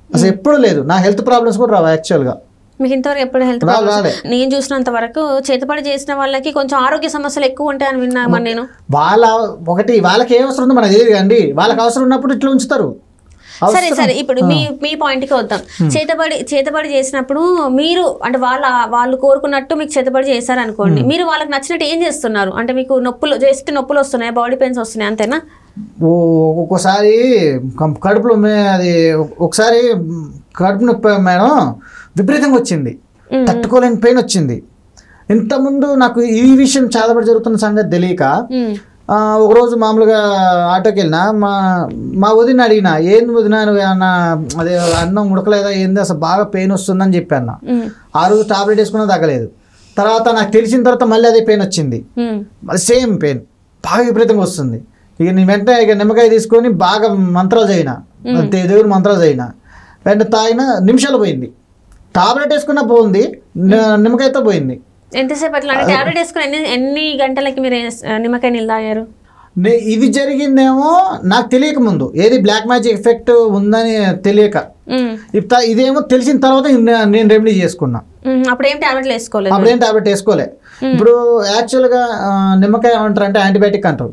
అసలు ఎప్పుడు లేదు. నా హెల్త్ ప్రాబ్లమ్స్ కూడా రావు యాక్చువల్గా. మీకు ఇంతవరకు ఎప్పుడు హెల్త్ ప్రాబ్లమ్స్? నేను చూసినంత వరకు చేతపడి చేసిన వాళ్ళకి కొంచెం ఆరోగ్య సమస్యలు ఎక్కువ ఉంటాయని విన్నాను నేను. వాళ్ళకి ఏ అవసరం ఉందో మనకు తెలియదు కండి, వాళ్ళకి అవసరం ఉన్నప్పుడు ఇట్లా ఉంచుతారు. సరే ఇప్పుడు మీ పాయింట్కి వద్దాం. చేతబడి చేసినప్పుడు మీరు అంటే వాళ్ళు కోరుకున్నట్టు మీకు చేతబడి చేశారు అనుకోండి, మీరు వాళ్ళకి నచ్చినట్టు ఏం చేస్తున్నారు? అంటే మీకు నొప్పులు వస్తున్నాయి, బాడీ పెయిన్స్ వస్తున్నాయి, అంతేనా? ఒక్కోసారి కడుపులో అది ఒకసారి కడుపు నొప్పి మేడం విపరీతంగా వచ్చింది, తట్టుకోలేని పెయిన్ వచ్చింది. ఇంతకుముందు నాకు ఈ విషయం చాలాబడి జరుగుతున్న సంగతి తెలియక ఒకరోజు మామూలుగా ఆటోకి వెళ్ళినా మా వదిన అడిగిన, ఏంది వదిన అన్న అదే అన్నం ఉడకలేదా ఏంది అసలు బాగా పెయిన్ వస్తుందని చెప్పాను. ఆ రోజు టాబ్లెట్ వేసుకున్నా తగ్గలేదు. తర్వాత నాకు తెలిసిన తర్వాత మళ్ళీ అదే పెయిన్ వచ్చింది, మళ్ళీ సేమ్ పెయిన్ బాగా విపరీతంగా వస్తుంది. ఇక నేను వెంటనే ఇక నిమ్మకాయ తీసుకొని బాగా మంత్రాలు చేయిన, దేవుడు మంత్రాలు చేయిన, వెంటనే తాగిన నిమిషాలు పోయింది. టాబ్లెట్ వేసుకున్నా పోయింది, నిమ్మకాయతో పోయింది. ఎంతసేపు అట్లా టాబ్లెట్ వేసుకుని ఎన్ని గంటలకి మీరు నిమ్మకాయ నీళ్ళు తాగారు? ఇది జరిగిందేమో నాకు తెలియక ముందు, ఏది బ్లాక్ మ్యాజిక్ ఎఫెక్ట్ ఉందని తెలియక, ఇదేమో తెలిసిన తర్వాత నేను రెమెడీ చేసుకున్నా. అప్పుడేం టాబ్లెట్ వేసుకోలే. ఇప్పుడు యాక్చువల్గా నిమ్మకాయ ఏమంటారు అంటే యాంటీబయాటిక్ అంటారు.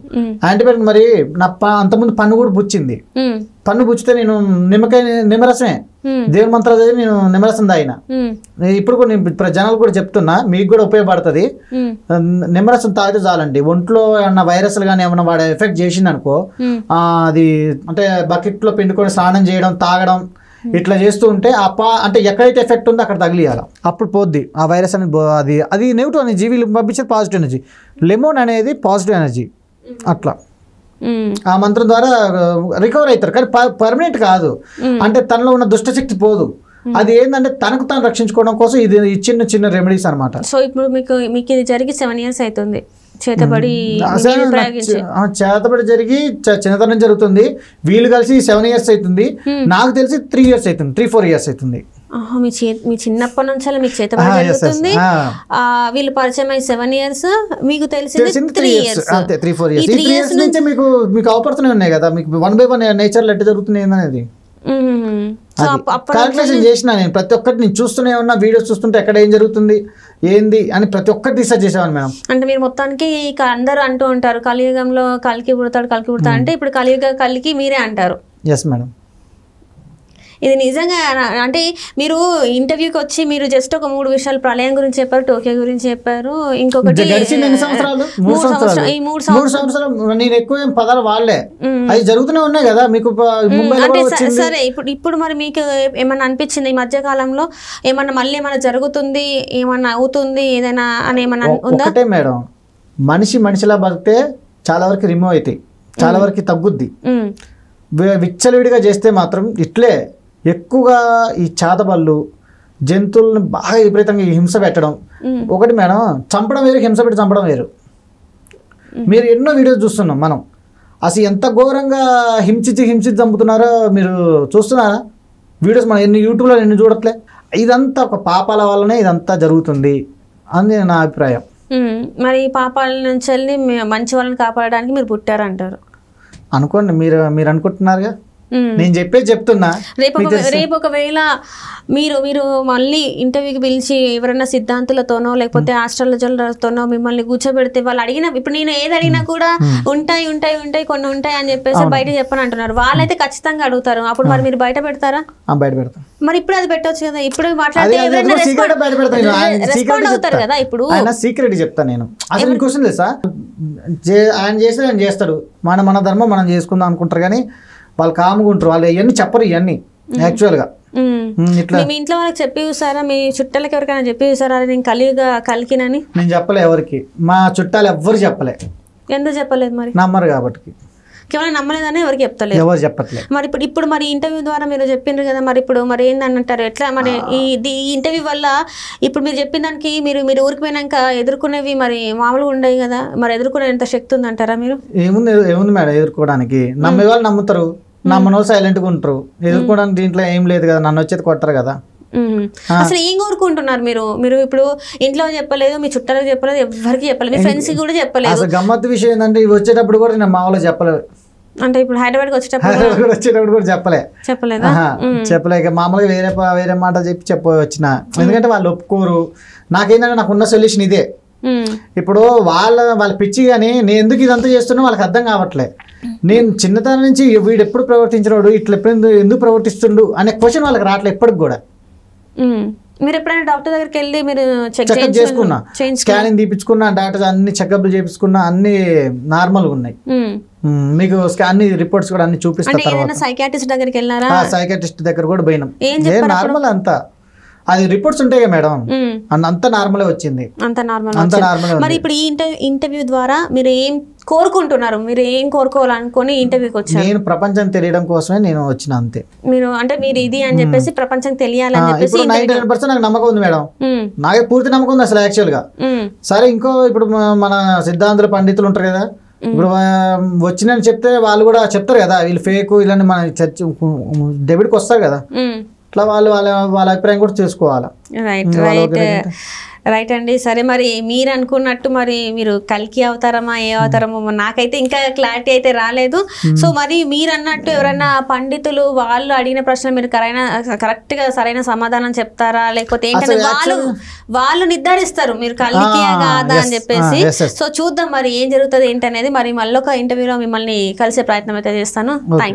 యాంటీబయాటిక్ మరి నా అంతకుముందు పన్ను కూడా పుచ్చింది. పన్ను పుచ్చితే నేను నిమ్మరసమే దేవుని మంత్రాలు చదివి నేను నిమ్మరసం తాగిన. ఇప్పుడు కూడా నేను జనాలు కూడా చెప్తున్నా, మీకు కూడా ఉపయోగపడుతుంది. నిమ్మరసం తాగితే చాలండి. ఒంట్లో ఏమన్నా వైరస్లు కానీ ఏమన్నా వాడు ఎఫెక్ట్ చేసింది అనుకో, అది అంటే బకెట్లో పిండుకొని స్నానం చేయడం తాగడం ఇట్లా చేస్తూ ఉంటే అంటే ఎక్కడైతే ఎఫెక్ట్ ఉందో అక్కడ తగిలియాలి, అప్పుడు పోద్ది ఆ వైరస్ అనేది. అది నెగిటివ్ ఎనర్జీ, వీళ్ళు పంపించేది పాజిటివ్ ఎనర్జీ. లెమన్ అనేది పాజిటివ్ ఎనర్జీ. అట్లా ఆ మంత్రం ద్వారా రికవర్ అవుతారు, కానీ పర్మనెంట్ కాదు. అంటే తనలో ఉన్న దుష్టశక్తి పోదు. అది ఏంటంటే తనకు తాను రక్షించుకోవడం కోసం ఇది చిన్న చిన్న రెమెడీస్ అనమాట. సో ఇప్పుడు మీకు ఇది జరిగి 7 years అవుతుంది చేతబడి జరిగి, చిన్నతనం జరుగుతుంది. వీళ్ళు కలిసి 7 years అవుతుంది, నాకు తెలిసి 3 years అవుతుంది, 3-4 years అవుతుంది. మీ చిన్నప్పటి నుంచి మీకు చేతబడి జరుగుతుంది, వీళ్ళు పరిచయం అయ్యి 7 years, మీకు తెలిసింది 3 years. 3-4 years. 3 years నుంచి మీకు అవపడుతూనే ఉన్నాయి కదా, మీకు 1 by 1 నేచర్లో ఎట్లా జరుగుతుంది అనేది క్యాల్కులేషన్ చేసిన నేను. ప్రతి ఒక్కటి నేను చూస్తూనే ఉన్నా, వీడియోస్ చూస్తుంటే ఎక్కడ ఏం జరుగుతుంది ఏంది అని ప్రతి ఒక్కటి రీసెర్చ్ చేసేవాను మేడం. అంటే మీరు మొత్తానికి అందరూ అంటూ ఉంటారు కలియుగంలో కల్కి పుడతాడు అంటే ఇప్పుడు కలికి మీరే అంటారు. Yes madam. ఇది నిజంగా అంటే మీరు ఇంటర్వ్యూకి వచ్చి మీరు జస్ట్ ఒక 3 విషయాలు ప్రళయం గురించి చెప్పారు, టోక్యో గురించి చెప్పారు, ఇంకొకటి 3 సంవత్సరాలు నేను ఎక్కువ పదాలు వాడలే, అవి జరుగుతూనే ఉన్నాయి కదా మీకు. సరే ఇప్పుడు మరి మీకు ఏమన్నా అనిపించింది ఈ మధ్య కాలంలో మళ్ళీ ఏమన్నా జరుగుతుంది, ఏమన్నా అవుతుంది ఏదైనా అని ఏమన్నా ఉందా? ఒకటే మేడం, మనిషిలా బతికితే చాలా వరకు రిమూవ్ అవుతాయి, చాలా వరకు తగ్గుద్ది. విచ్చలవిడిగా చేస్తే మాత్రం ఇట్లే ఎక్కువగా ఈ చాతబళ్ళు జంతువులను బాగా విపరీతంగా హింస పెట్టడం. ఒకటి మేడం, చంపడం వేరు, హింస పెట్టి చంపడం వేరు. మీరు ఎన్నో వీడియోస్ చూస్తున్నాం మనం, అసలు ఎంత ఘోరంగా హింసించి చంపుతున్నారో మీరు చూస్తున్నారా వీడియోస్? మనం యూట్యూబ్లో ఎన్ని చూడట్లే. ఇదంతా ఒక పాపాల వల్లనే ఇదంతా జరుగుతుంది అని నా అభిప్రాయం. మరి పాపాల నుంచి వెళ్ళి మంచి వాళ్ళని కాపాడడానికి మీరు పుట్టారంటారు అనుకోండి, మీరు అనుకుంటున్నారుగా. నేను చెప్పేది చెప్తున్నా. రేపు ఒకవేళ మీరు మళ్ళీ ఇంటర్వ్యూకి పిలిచి ఎవరైనా సిద్ధాంతులతోనో లేకపోతే ఆస్ట్రాలజర్లతోనో మిమ్మల్ని కూర్చోబెడితే వాళ్ళు అడిగిన ఇప్పుడు నేను ఏది అడిగినా కూడా ఉంటాయి కొన్ని ఉంటాయి అని చెప్పేసి బయట చెప్పని అంటున్నారు. వాళ్ళైతే ఖచ్చితంగా అడుగుతారు. అప్పుడు మరి మీరు బయట పెడతారా? బయట పెడతాం. మరి ఇప్పుడు అది పెట్టొచ్చు కదా. ఇప్పుడు మాట్లాడితే రెస్పాండ్ అవుతారు కదా. ఇప్పుడు ఆయన సీక్రెట్ చెప్తాను నేను. అసలు క్వశ్చన్ లేదు సార్, ఆయన చేస్తే ఆయన చేస్తాడు, మన ధర్మం మనం చేసుకుందాం అనుకుంటారు. కానీ వాళ్ళు కాముగా ఉంటారు. వాళ్ళు ఇవన్నీ చెప్పరు. ఇవన్నీ యాక్చువల్గా ఇట్లా మీ ఇంట్లో వాళ్ళకి చెప్పి చూసారా? మీ చుట్టాలకి ఎవరికైనా చెప్పి చూసారా నేను కలికినని? నేను చెప్పలే ఎవరికి. మా చుట్టాలు ఎవ్వరు చెప్పలే. ఎందుకు చెప్పలేదు? మరి నమ్మరు కాబట్టి. కేవలం నమ్మలేదని ఎవరికి చెప్తలేదు. ఎవరు చెప్పట్లేదు. మరి ఇప్పుడు మరి ఇంటర్వ్యూ ద్వారా మీరు చెప్పిండ్రు కదా. మరి ఇప్పుడు మరి ఏందంటారు? ఎట్లా మరి ఈ ఇంటర్వ్యూ వల్ల ఇప్పుడు మీరు చెప్పిన దానికి మీరు ఊరికి పోయినాక ఎదుర్కొనేవి మరి మామూలుగా ఉండవు కదా. మరి ఎదుర్కొనేంత శక్తి ఉందంటారా మీరు? ఏముంది మేడం ఎదుర్కోవడానికి? నమ్మే వాళ్ళు నమ్ముతారు, నమ్మని వాళ్ళు సైలెంట్గా ఉంటారు. ఎదుర్కోవడానికి దీంట్లో ఏం లేదు కదా. నన్ను వచ్చేది కొట్టరు కదా. అసలు ఏం కోరుకుంటున్నారు మీరు? ఇప్పుడు ఇంట్లో చెప్పలేదు, మీ చుట్టాలకు చెప్పలేదు, ఎవరికి చెప్పలేదు, మీ ఫ్రెండ్స్ కూడా చెప్పలేదు. అసలు గమ్మత్తు విషయం ఏంటంటే ఇవి వచ్చేటప్పుడు కూడా నేను మా వాళ్ళకి చెప్పలేదు. అంటే ఇప్పుడు హైదరాబాద్కి వచ్చేటప్పుడు కూడా చెప్పలేదా? చెప్పలేక మామూలుగా వేరే మాట చెప్పి వచ్చిన. ఎందుకంటే వాళ్ళు ఒప్పుకోరు. నాకేంటంటే నాకున్న సొల్యూషన్ ఇదే. ఇప్పుడు వాళ్ళ పిచ్చి కానీ నేను ఎందుకు ఇదంతా చేస్తున్నా వాళ్ళకి అర్థం కావట్లే. నేను చిన్నతనం నుంచి వీడు ఎప్పుడు ప్రవర్తించినాడు, ఇట్లా ఎందుకు ప్రవర్తిస్తుండు అనే క్వశ్చన్ వాళ్ళకి రావట్లేదు ఇప్పటికి కూడా. మీరు ఎప్పుడైనా డాక్టర్ దగ్గరికి వెళ్ళి మీరు చెకప్ చేసుకున్నా, స్కానింగ్ తీపించుకున్నా, డాక్టర్స్ అన్ని చెకప్లు చేపించుకున్నా, అన్ని నార్మల్గా ఉన్నాయి. మీకు అన్ని రిపోర్ట్స్ కూడా అన్ని చూపిస్తారు. సైకాట్రిస్ట్ దగ్గరికి వెళ్ళారా? సైకాట్రిస్ట్ దగ్గర కూడా పోయినాం. నార్మల్ అంతా అది రిపోర్ట్స్ ఉంటాయి కదా మేడం, అంత నార్మల్ వచ్చింది. అంత నార్మల్. మరి ఇప్పుడు ఈ ఇంటర్వ్యూ ద్వారా మీరు ఏం కోరుకుంటున్నారు? మీరు ఏం కోరుకోవాలనుకుని ఇంటర్వ్యూకి వచ్చారు? నేను ప్రపంచం తెలియడం కోసమే నేను వచ్చిన, అంతే. మీరు ఇది అని చెప్పేసి ప్రపంచం తెలియాలని చెప్పేసి 99% నాకు నమ్మకం ఉంది మేడం. నాకే పూర్తి నమ్మకం ఉంది అసలు యాక్చువల్ గా. సరే ఇప్పుడు మన సిద్ధాంతుల పండితులు ఉంటారు కదా, ఇప్పుడు వచ్చినని చెప్తే వాళ్ళు కూడా చెప్తారు కదా వీళ్ళు ఫేక్ ఇలాంటి మన చర్చ డెబిట్కి వస్తారు కదా. అట్లా వాళ్ళ అభిప్రాయం కూడా చూసుకోవాలి. రైట్ అండి. సరే మరి మీరు అనుకున్నట్టు మరి మీరు కల్కి అవతారమా ఏ అవతారమో నాకైతే ఇంకా క్లారిటీ అయితే రాలేదు. సో మరి మీరు అన్నట్టు ఎవరైనా పండితులు వాళ్ళు అడిగిన ప్రశ్న మీరు కరెక్ట్గా సరైన సమాధానం చెప్తారా లేకపోతే ఏంటంటే వాళ్ళు నిర్ధారిస్తారు మీరు కల్కియా కాదా అని చెప్పేసి. సో చూద్దాం మరి ఏం జరుగుతుంది ఏంటనేది. మరి మళ్ళొక ఇంటర్వ్యూలో మిమ్మల్ని కలిసే ప్రయత్నం అయితే చేస్తాను. Thank you.